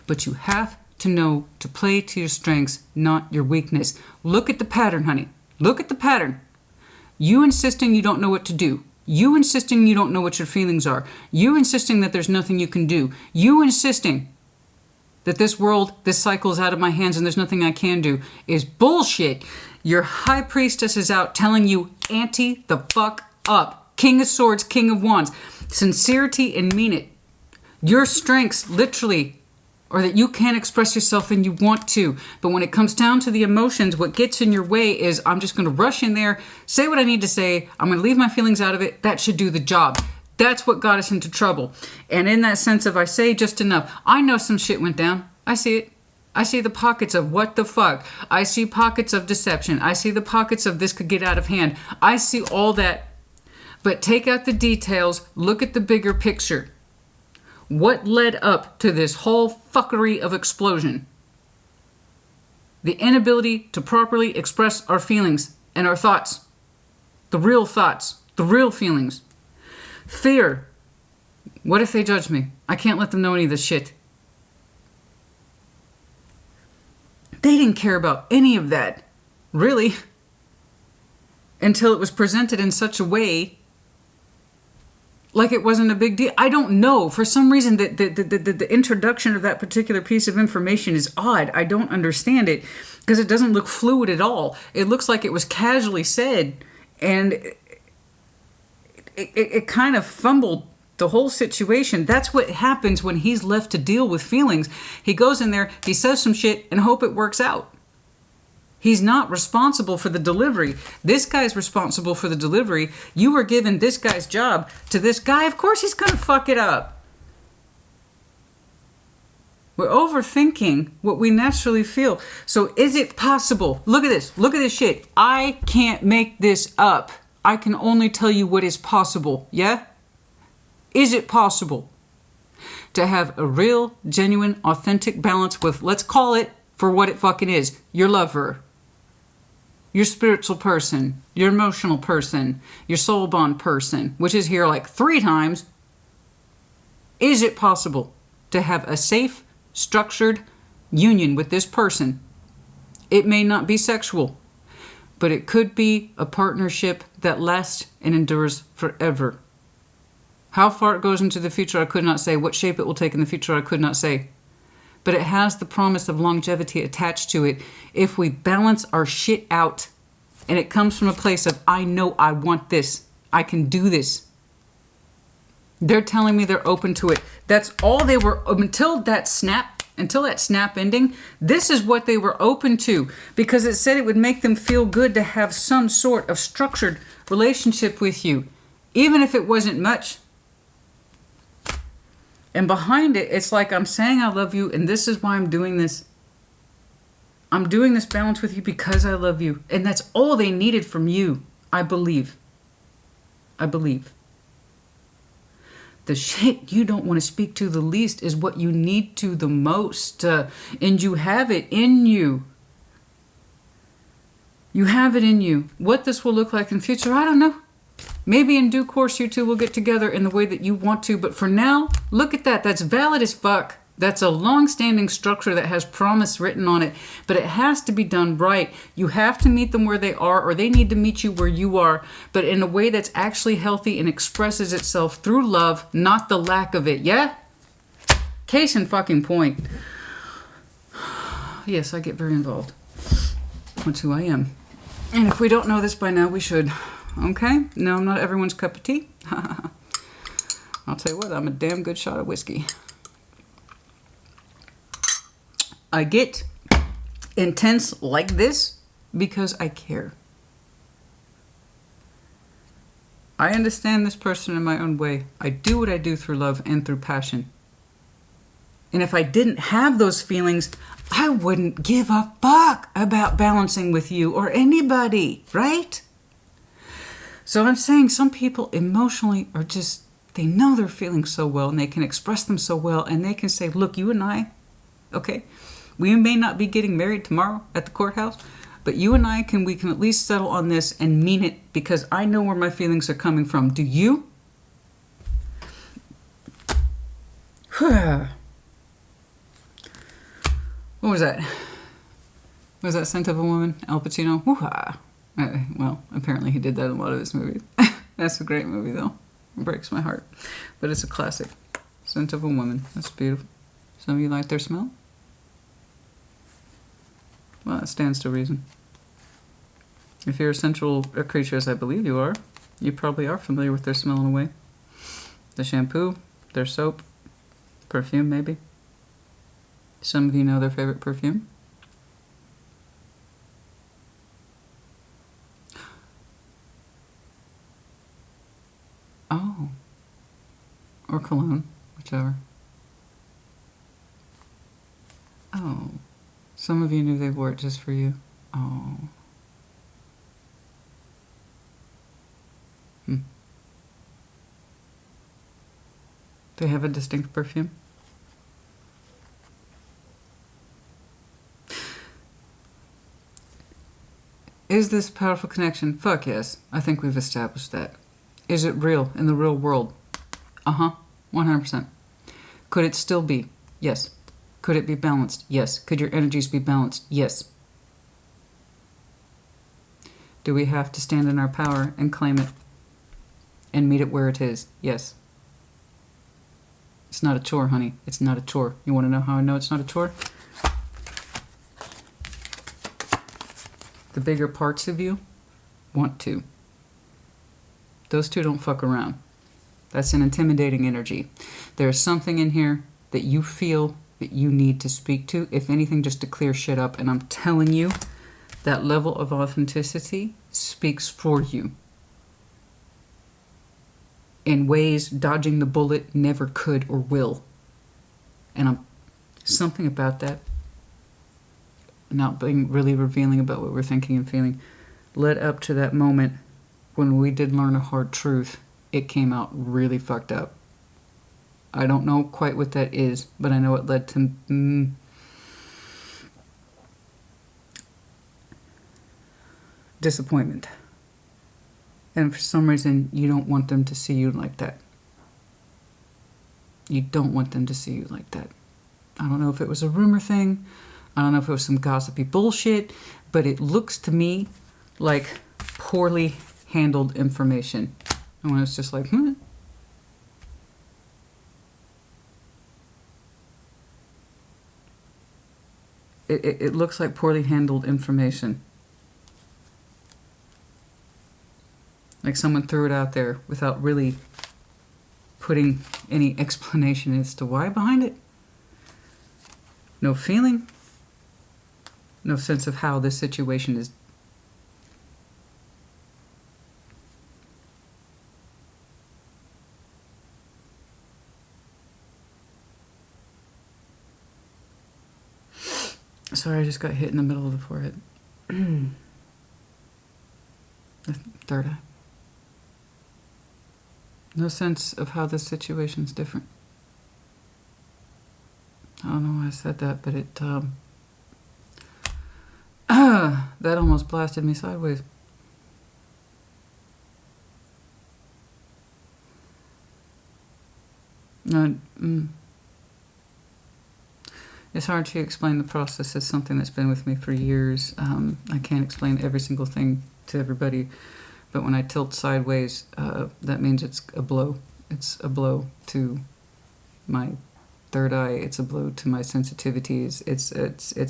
But you have to know to play to your strengths, not your weakness. Look at the pattern, honey. Look at the pattern. You insisting you don't know what to do. You insisting you don't know what your feelings are. You insisting that there's nothing you can do. You insisting that this world, this cycle is out of my hands and there's nothing I can do is bullshit. Your high priestess is out telling you, ante the fuck up. King of Swords, King of Wands. Sincerity and mean it. Your strengths, literally, or that you can't express yourself and you want to. But when it comes down to the emotions, what gets in your way is, I'm just going to rush in there, say what I need to say, I'm going to leave my feelings out of it, that should do the job. That's what got us into trouble. And in that sense of, I say just enough. I know some shit went down. I see it. I see the pockets of what the fuck. I see pockets of deception. I see the pockets of this could get out of hand. I see all that. But take out the details, look at the bigger picture. What led up to this whole fuckery of explosion? The inability to properly express our feelings and our thoughts. The real thoughts, the real feelings. Fear. What if they judge me? I can't let them know any of this shit. They didn't care about any of that. Really. until it was presented in such a way like it wasn't a big deal. I don't know. For some reason, the introduction of that particular piece of information is odd. I don't understand it because it doesn't look fluid at all. It looks like it was casually said, and it kind of fumbled the whole situation. That's what happens when he's left to deal with feelings. He goes in there, he says some shit, and hope it works out. He's not responsible for the delivery. This guy's responsible for the delivery. You were given this guy's job to this guy. Of course he's going to fuck it up. We're overthinking what we naturally feel. So is it possible? Look at this. Look at this shit. I can't make this up. I can only tell you what is possible. Yeah? Is it possible to have a real, genuine, authentic balance with, let's call it for what it fucking is, your lover, your spiritual person, your emotional person, your soul bond person, which is here like 3 times. Is it possible to have a safe, structured union with this person? It may not be sexual, but it could be a partnership that lasts and endures forever. How far it goes into the future, I could not say. What shape it will take in the future, I could not say. But it has the promise of longevity attached to it if we balance our shit out. And it comes from a place of, I know I want this. I can do this. They're telling me they're open to it. That's all they were, until that snap ending, this is what they were open to. Because it said it would make them feel good to have some sort of structured relationship with you. Even if it wasn't much. And behind it, it's like I'm saying I love you, and this is why I'm doing this. I'm doing this balance with you because I love you. And that's all they needed from you, I believe. I believe. The shit you don't want to speak to the least is what you need to the most. And you have it in you. You have it in you. What this will look like in future, I don't know. Maybe in due course you two will get together in the way that you want to. But for now, look at that. That's valid as fuck. That's a long-standing structure that has promise written on it. But it has to be done right. You have to meet them where they are, or they need to meet you where you are. But in a way that's actually healthy and expresses itself through love, not the lack of it. Yeah? Case in fucking point. Yes, I get very involved. That's who I am. And if we don't know this by now, we should. Okay? No, I'm not everyone's cup of tea. I'll tell you what, I'm a damn good shot of whiskey. I get intense like this because I care. I understand this person in my own way. I do what I do through love and through passion. And if I didn't have those feelings, I wouldn't give a fuck about balancing with you or anybody, right? So I'm saying some people emotionally are just, they know they're feeling so well and they can express them so well and they can say, look, you and I, okay, we may not be getting married tomorrow at the courthouse, but you and we can at least settle on this and mean it because I know where my feelings are coming from. Do you? What was that? Was that Scent of a Woman? Al Pacino? Well, apparently he did that in a lot of his movies. That's a great movie, though. It breaks my heart. But it's a classic. Scent of a Woman. That's beautiful. Some of you like their smell? Well, it stands to reason. If you're a sensual creature, as I believe you are, you probably are familiar with their smell in a way. The shampoo, their soap, perfume maybe. Some of you know their favorite perfume. Oh. Or cologne, whichever. Oh. Some of you knew they wore it just for you. Oh. They have a distinct perfume. Is this a powerful connection? Fuck yes. I think we've established that. Is it real in the real world? 100%. Could it still be? Yes. Could it be balanced? Yes. Could your energies be balanced? Yes. Do we have to stand in our power and claim it and meet it where it is? Yes. It's not a chore, honey. It's not a chore. You want to know how I know it's not a chore? The bigger parts of you want to. Those two don't fuck around. That's an intimidating energy. There's something in here that you feel that you need to speak to, if anything, just to clear shit up. And I'm telling you, that level of authenticity speaks for you in ways dodging the bullet never could or will. And something about that, not being really revealing about what we're thinking and feeling, led up to that moment when we did learn a hard truth. It came out really fucked up. I don't know quite what that is, but I know it led to disappointment. And for some reason, you don't want them to see you like that. You don't want them to see you like that. I don't know if it was a rumor thing. I don't know if it was some gossipy bullshit, but it looks to me like poorly handled information. And when it's just like, It looks like poorly handled information. Like someone threw it out there without really putting any explanation as to why behind it. No feeling. No sense of how this situation is. Sorry, I just got hit in the middle of the forehead. The third eye. No sense of how this situation is different. I don't know why I said that, but it that almost blasted me sideways. It's hard to explain the process. It's something that's been with me for years. I can't explain every single thing to everybody, but when I tilt sideways, that means it's a blow. It's a blow to my third eye. It's a blow to my sensitivities. It's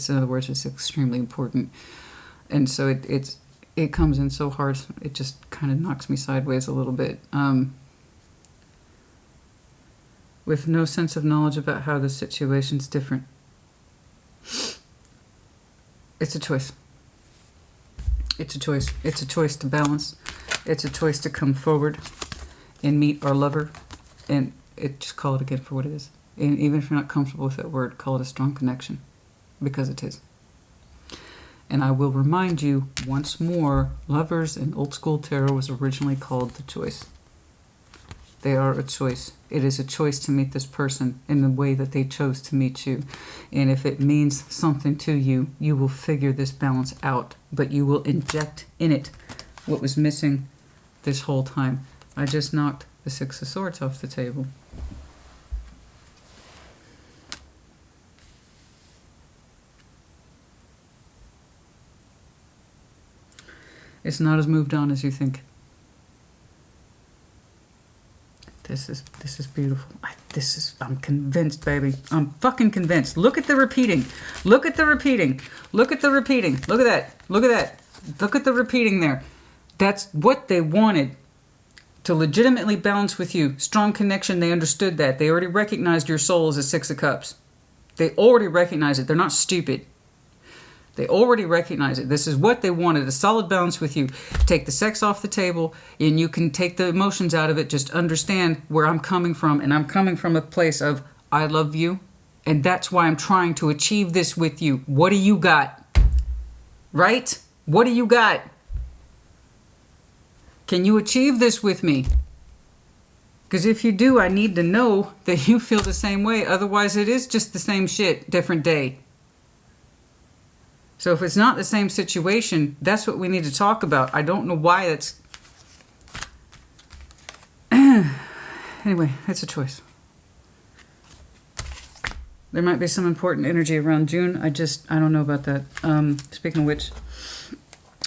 in other words, it's extremely important. And so it comes in so hard, it just kind of knocks me sideways a little bit. With no sense of knowledge about how the situation's different. It's a choice. It's a choice. It's a choice to balance. It's a choice to come forward and meet our lover. And just call it again for what it is. And even if you're not comfortable with that word, call it a strong connection. Because it is. And I will remind you once more, lovers in old school tarot was originally called the choice. They are a choice. It is a choice to meet this person in the way that they chose to meet you. And if it means something to you, you will figure this balance out. But you will inject in it what was missing this whole time. I just knocked the Six of Swords off the table. It's not as moved on as you think. This is beautiful. I'm convinced, baby. I'm fucking convinced. Look at the repeating. Look at the repeating. Look at the repeating. Look at that. Look at that. Look at the repeating there. That's what they wanted. To legitimately balance with you. Strong connection. They understood that. They already recognized your soul as a Six of Cups. They already recognize it. They're not stupid. They already recognize it. This is what they wanted, a solid balance with you. Take the sex off the table, and you can take the emotions out of it. Just understand where I'm coming from, and I'm coming from a place of, I love you, and that's why I'm trying to achieve this with you. What do you got? Right? What do you got? Can you achieve this with me? Because if you do, I need to know that you feel the same way. Otherwise, it is just the same shit, different day. So if it's not the same situation, that's what we need to talk about. I don't know why that's... Anyway, it's a choice. There might be some important energy around June. I don't know about that. Speaking of which,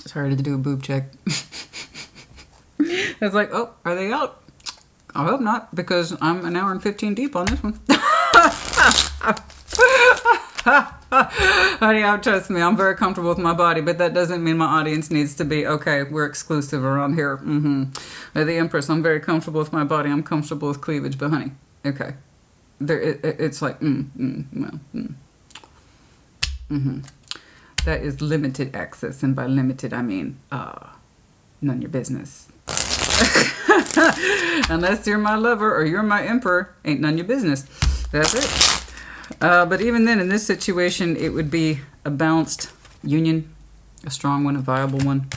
Sorry to do a boob check. It's like, oh, are they out? I hope not, because I'm an hour and 15 deep on this one. Honey, trust me, I'm very comfortable with my body, but that doesn't mean my audience needs to be, okay, we're exclusive around here. The Empress, I'm very comfortable with my body. I'm comfortable with cleavage, but honey, okay. It's like, That is limited access, and by limited, I mean, none your business. Unless you're my lover or you're my emperor, ain't none your business. That's it. But even then, in this situation, it would be a balanced union, a strong one, a viable one,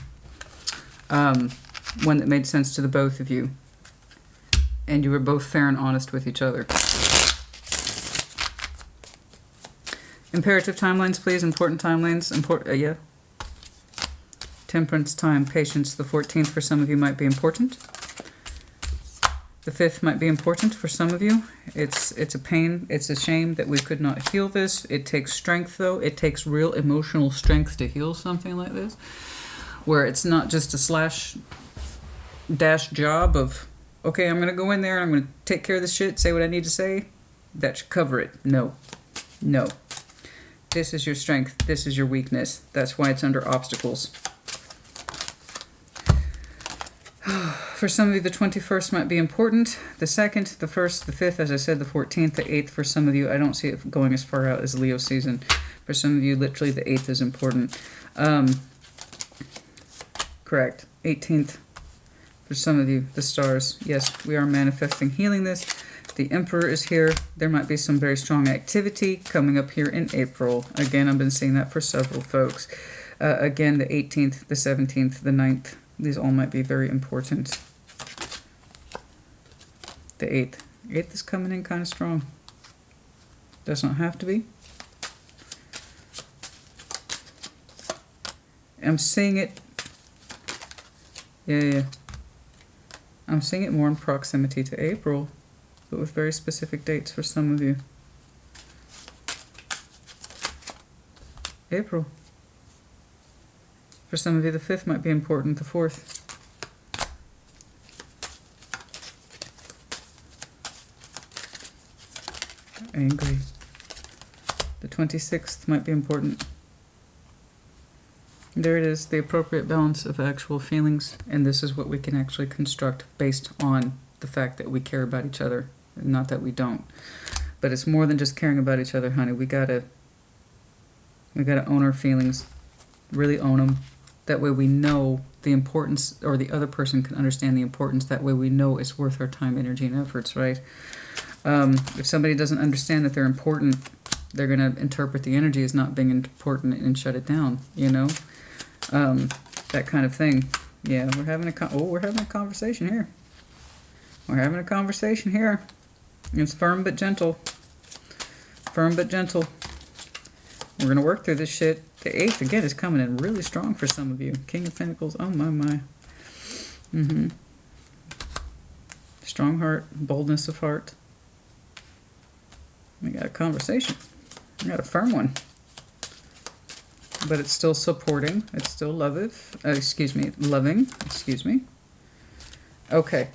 one that made sense to the both of you, and you were both fair and honest with each other. Imperative timelines, please. Important timelines. Yeah. Temperance, time, patience. The 14th for some of you might be important. The 5th might be important for some of you. It's a pain. It's a shame that we could not heal this. It takes strength, though. It takes real emotional strength to heal something like this, where it's not just a slash dash job of, okay, I'm going to go in there and I'm going to take care of this shit, say what I need to say. That should cover it. No. No. This is your strength. This is your weakness. That's why it's under obstacles. For some of you, the 21st might be important. The 2nd, the 1st, the 5th, as I said, the 14th, the 8th. For some of you, I don't see it going as far out as Leo season. For some of you, literally the 8th is important. Correct. 18th. For some of you, the stars. Yes, we are manifesting healing this. The Emperor is here. There might be some very strong activity coming up here in April. Again, I've been seeing that for several folks. Again, the 18th, the 17th, the 9th. These all might be very important. The 8th. 8th is coming in kind of strong. Does not have to be. I'm seeing it. Yeah. I'm seeing it more in proximity to April, but with very specific dates for some of you. April. For some of you, the 5th might be important, the 4th. Angry. The 26th might be important. There it is, the appropriate balance of actual feelings, and this is what we can actually construct based on the fact that we care about each other, not that we don't. But it's more than just caring about each other, honey. We gotta own our feelings, really own them. That way we know the importance, or the other person can understand the importance. That way we know it's worth our time, energy, and efforts, right? If somebody doesn't understand that they're important, they're going to interpret the energy as not being important and shut it down, you know? That kind of thing. Yeah, we're having a conversation here. We're having a conversation here. It's firm but gentle. Firm but gentle. We're going to work through this shit. The 8th, again, is coming in really strong for some of you. King of Pentacles. Oh, my. Strong heart. Boldness of heart. We got a conversation. We got a firm one. But it's still supporting. It's still loving. Okay.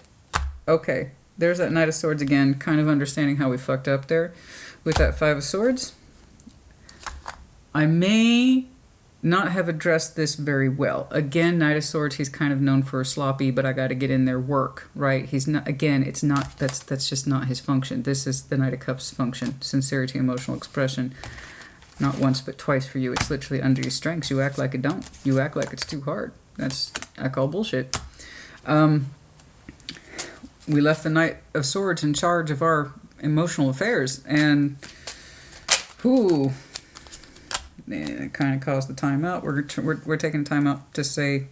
There's that Knight of Swords again. Kind of understanding how we fucked up there with that 5 of Swords. I may not have addressed this very well. Again, Knight of Swords, he's kind of known for sloppy, but I got to get in there work, right? He's not, again, it's not, that's just not his function. This is the Knight of Cups function. Sincerity, emotional expression. Not once, but twice for you. It's literally under your strengths. You act like it don't. You act like it's too hard. I call bullshit. We left the Knight of Swords in charge of our emotional affairs, and it kind of caused the timeout. We're taking time out to say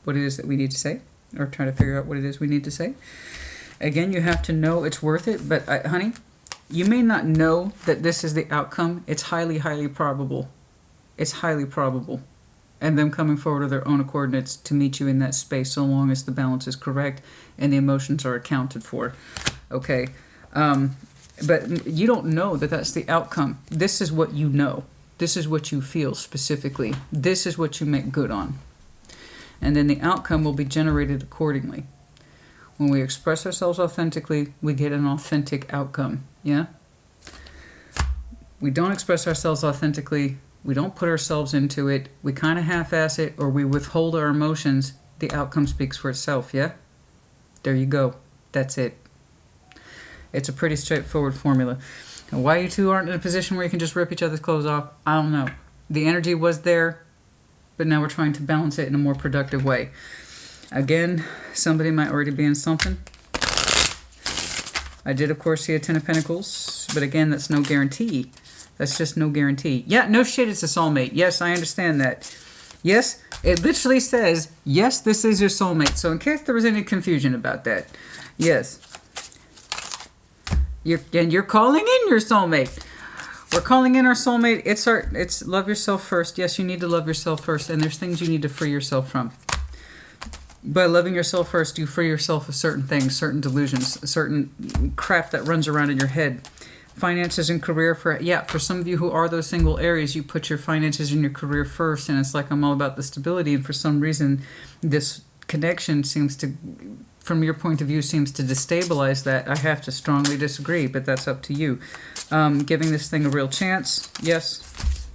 what it is that we need to say, or try to figure out what it is we need to say. Again, you have to know it's worth it, but honey, you may not know that this is the outcome. It's highly, highly probable. It's highly probable. And them coming forward of their own coordinates to meet you in that space, so long as the balance is correct and the emotions are accounted for. Okay? But you don't know that that's the outcome. This is what you know. This is what you feel specifically. This is what you make good on. and then the outcome will be generated accordingly. When we express ourselves authentically, we get an authentic outcome. Yeah? We don't express ourselves authentically, we don't put ourselves into it, we kind of half-ass it, or we withhold our emotions, the outcome speaks for itself. Yeah? There you go. That's it. It's a pretty straightforward formula. And why you two aren't in a position where you can just rip each other's clothes off, I don't know. The energy was there, but now we're trying to balance it in a more productive way. Again, somebody might already be in something. I did, of course, see a Ten of Pentacles, but again, that's no guarantee. That's just no guarantee. Yeah, no shit, it's a soulmate. Yes, I understand that. Yes, it literally says, yes, this is your soulmate. So in case there was any confusion about that, yes. You're calling in your soulmate. We're calling in our soulmate. It's love yourself first. Yes, you need to love yourself first, and there's things you need to free yourself from. By loving yourself first, you free yourself of certain things, certain delusions, certain crap that runs around in your head. Finances and career, for some of you who are those single Aries, you put your finances and your career first, and it's like, I'm all about the stability, and for some reason, this connection seems to, from your point of view, seems to destabilize that. I have to strongly disagree, but that's up to you. Giving this thing a real chance, yes.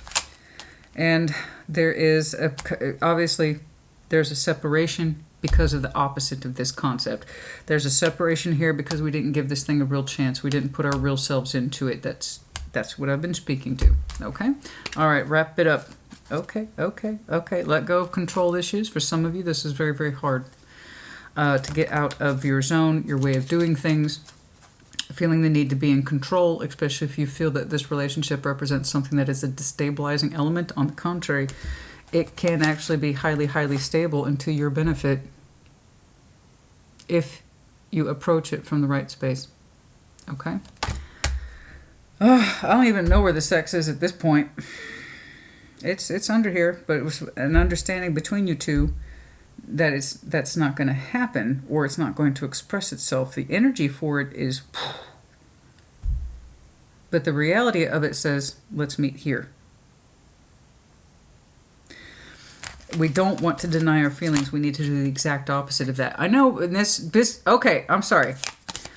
And there is, obviously, there's a separation because of the opposite of this concept. There's a separation here because we didn't give this thing a real chance. We didn't put our real selves into it. That's what I've been speaking to. Okay? All right, wrap it up. Okay. Let go of control issues. For some of you, this is very, very hard to get out of your zone, your way of doing things, feeling the need to be in control, especially if you feel that this relationship represents something that is a destabilizing element. On the contrary, it can actually be highly, highly stable and to your benefit if you approach it from the right space. Okay? I don't even know where the sex is at this point. It's under here, but it was an understanding between you two that that's not going to happen, or it's not going to express itself. The energy for it is... But the reality of it says, let's meet here. We don't want to deny our feelings. We need to do the exact opposite of that. I know okay, I'm sorry.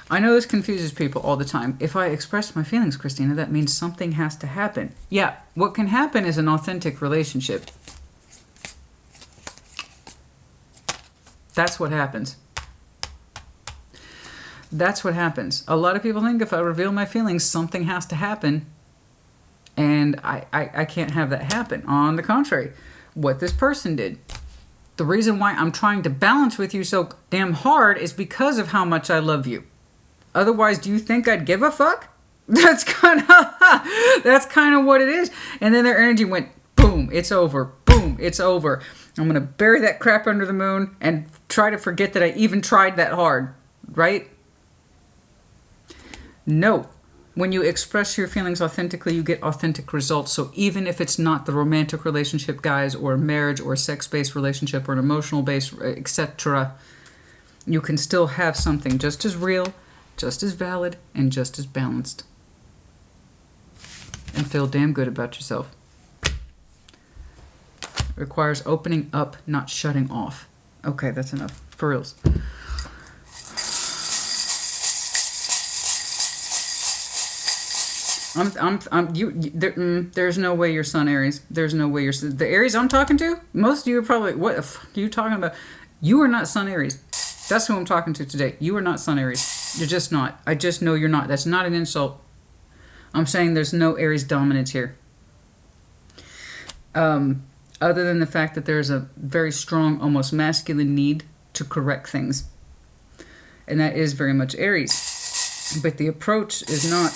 I know this confuses people all the time. If I express my feelings, Christina, that means something has to happen. Yeah, what can happen is an authentic relationship. That's what happens. That's what happens. A lot of people think if I reveal my feelings, something has to happen. And I can't have that happen. On the contrary, what this person did. The reason why I'm trying to balance with you so damn hard is because of how much I love you. Otherwise, do you think I'd give a fuck? That's kind of what it is. And then their energy went, boom, it's over. Boom, it's over. I'm going to bury that crap under the moon and try to forget that I even tried that hard. Right? No. When you express your feelings authentically, you get authentic results. So even if it's not the romantic relationship, guys, or marriage, or sex-based relationship, or an emotional-based, etc., you can still have something just as real, just as valid, and just as balanced. And feel damn good about yourself. It requires opening up, not shutting off. Okay, that's enough. For reals. There's no way you're Sun Aries. There's no way you're the Aries I'm talking to. Most of you are probably, what the fuck are you talking about? You are not Sun Aries. That's who I'm talking to today. You are not Sun Aries. You're just not. I just know you're not. That's not an insult. I'm saying there's no Aries dominance here. Other than the fact that there's a very strong, almost masculine need to correct things. And that is very much Aries. But the approach is not...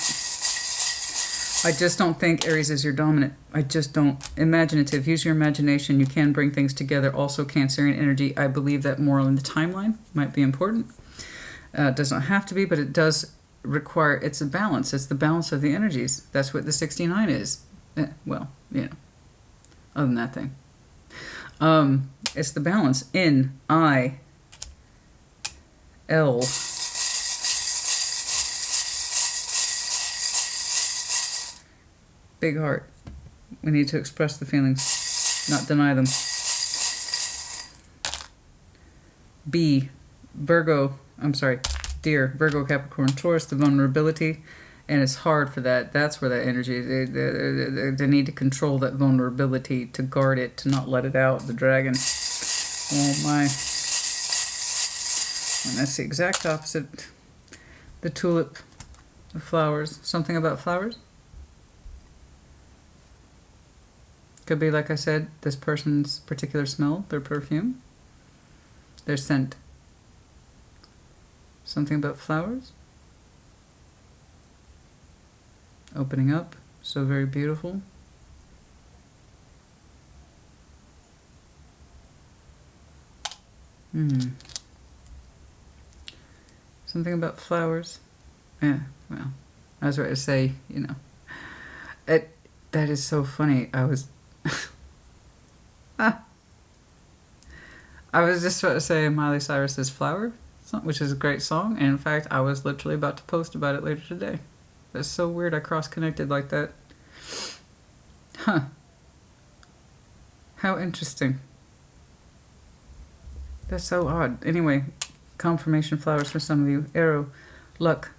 I just don't think Aries is your dominant. I just don't. Imaginative. Use your imagination. You can bring things together. Also, Cancerian energy. I believe that more in the timeline might be important. It does not have to be, but it does require... It's a balance. It's the balance of the energies. That's what the 69 is. Well, you know. Other than that thing. It's the balance. N, I, L... Big heart. We need to express the feelings, not deny them. B, Virgo, I'm sorry, Deer, Virgo, Capricorn, Taurus, the vulnerability. And it's hard for that. That's where that energy is. They need to control that vulnerability, to guard it, to not let it out. The dragon. Oh my. And that's the exact opposite. The tulip, the flowers. Something about flowers? Could be, like I said, this person's particular smell, their perfume, their scent. Something about flowers? Opening up, so very beautiful. Something about flowers. Yeah, well, I was right to say, you know, that is so funny. I was I was just about to say Miley Cyrus's Flower, which is a great song, and in fact I was literally about to post about it later today. That's so weird I cross-connected like that. Huh. How interesting. That's so odd. Anyway, confirmation flowers for some of you. Arrow, luck,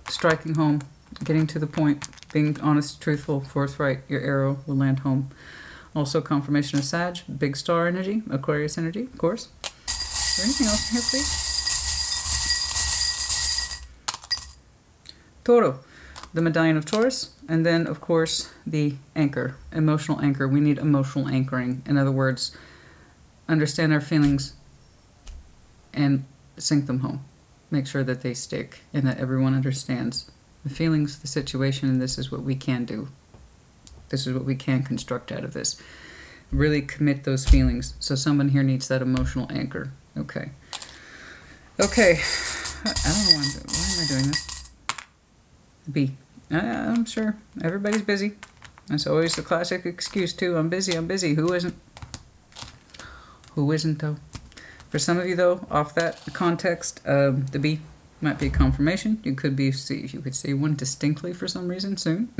striking home, getting to the point, being honest, truthful, forthright. Your arrow will land home. Also confirmation of Sag, big star energy, Aquarius energy, of course. Is there anything else in here, please? Toro, the medallion of Taurus, and then, of course, the anchor, emotional anchor. We need emotional anchoring. In other words, understand our feelings and sink them home. Make sure that they stick and that everyone understands the feelings, the situation, and this is what we can do. This is what we can construct out of this. Really commit those feelings. So someone here needs that emotional anchor. Okay. Okay. I don't know why am I doing this? B. I'm sure everybody's busy. That's always the classic excuse too. I'm busy, I'm busy. Who isn't? Who isn't though? For some of you though, off that context, the B might be confirmation. You could see one distinctly for some reason soon.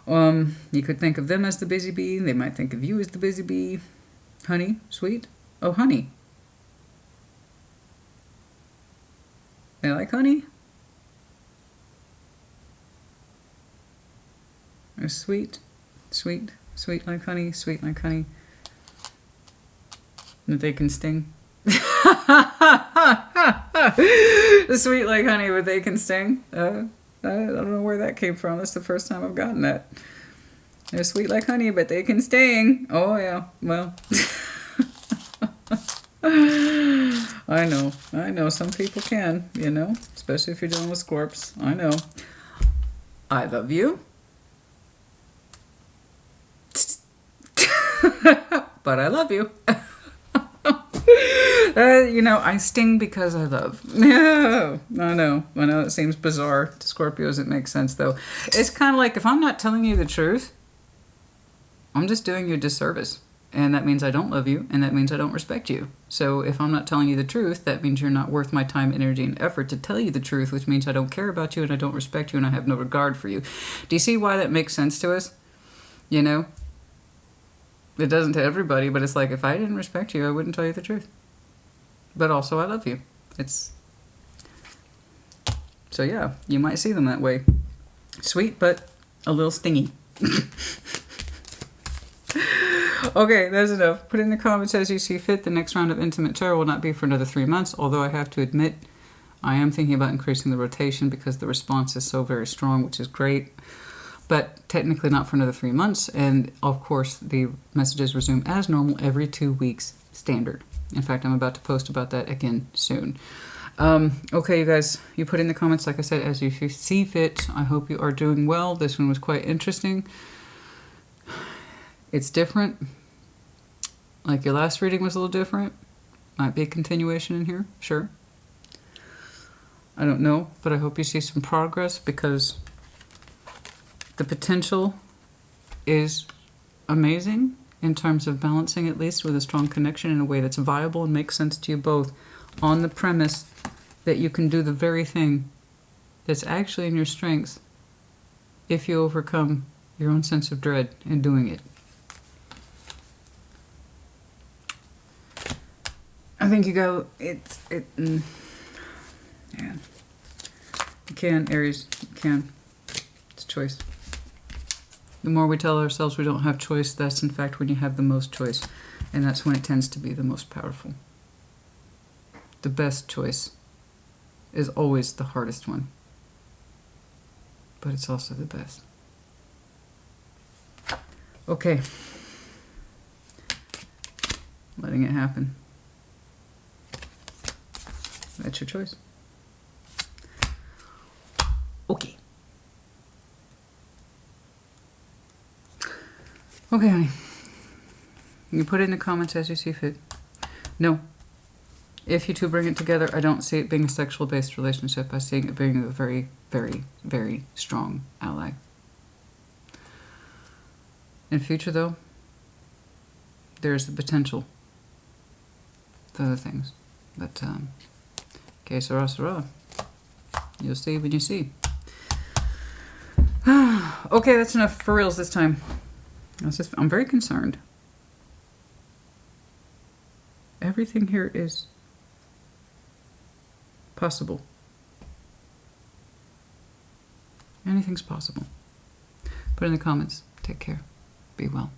You could think of them as the busy bee. They might think of you as the busy bee. Honey, sweet. Oh, honey. They like honey? Or sweet, sweet, sweet like honey, sweet like honey. That they can sting. Sweet like honey, but they can sting. I don't know where that came from. That's the first time I've gotten that. They're sweet like honey, but they can sting. Oh, yeah. Well. I know. Some people can, you know. Especially if you're dealing with scorps. I know. I love you. But I love you. You know, I sting because I love. No, I know it seems bizarre to Scorpios. It makes sense, though. It's kind of like if I'm not telling you the truth, I'm just doing you a disservice. And that means I don't love you, and that means I don't respect you. So if I'm not telling you the truth, that means you're not worth my time, energy, and effort to tell you the truth, which means I don't care about you, and I don't respect you, and I have no regard for you. Do you see why that makes sense to us? You know? It doesn't to everybody, but it's like, if I didn't respect you, I wouldn't tell you the truth. But also, I love you. So yeah, you might see them that way. Sweet, but a little stingy. Okay, that's enough. Put in the comments as you see fit. The next round of Intimate Tarot will not be for another 3 months, although I have to admit, I am thinking about increasing the rotation because the response is so very strong, which is great. But technically not for another 3 months. And of course, the messages resume as normal every 2 weeks standard. In fact, I'm about to post about that again soon. Okay, you guys, you put in the comments, like I said, as you see fit. I hope you are doing well. This one was quite interesting. It's different. Like your last reading was a little different. Might be a continuation in here, sure. I don't know, but I hope you see some progress because the potential is amazing in terms of balancing, at least with a strong connection in a way that's viable and makes sense to you both, on the premise that you can do the very thing that's actually in your strengths if you overcome your own sense of dread in doing it. think you go, yeah. You can, Aries, you can. It's choice. The more we tell ourselves we don't have choice, that's in fact when you have the most choice. And that's when it tends to be the most powerful. The best choice is always the hardest one. But it's also the best. Okay. Letting it happen. That's your choice. Okay. Okay, honey. You can put it in the comments as you see fit. No. If you two bring it together, I don't see it being a sexual-based relationship. I see it being a very, very, very strong ally. In future, though, there's the potential for other things. But, que sera, sera. You'll see when you see. Okay, that's enough for reals this time. I'm very concerned. Everything here is possible. Anything's possible. Put in the comments. Take care. Be well.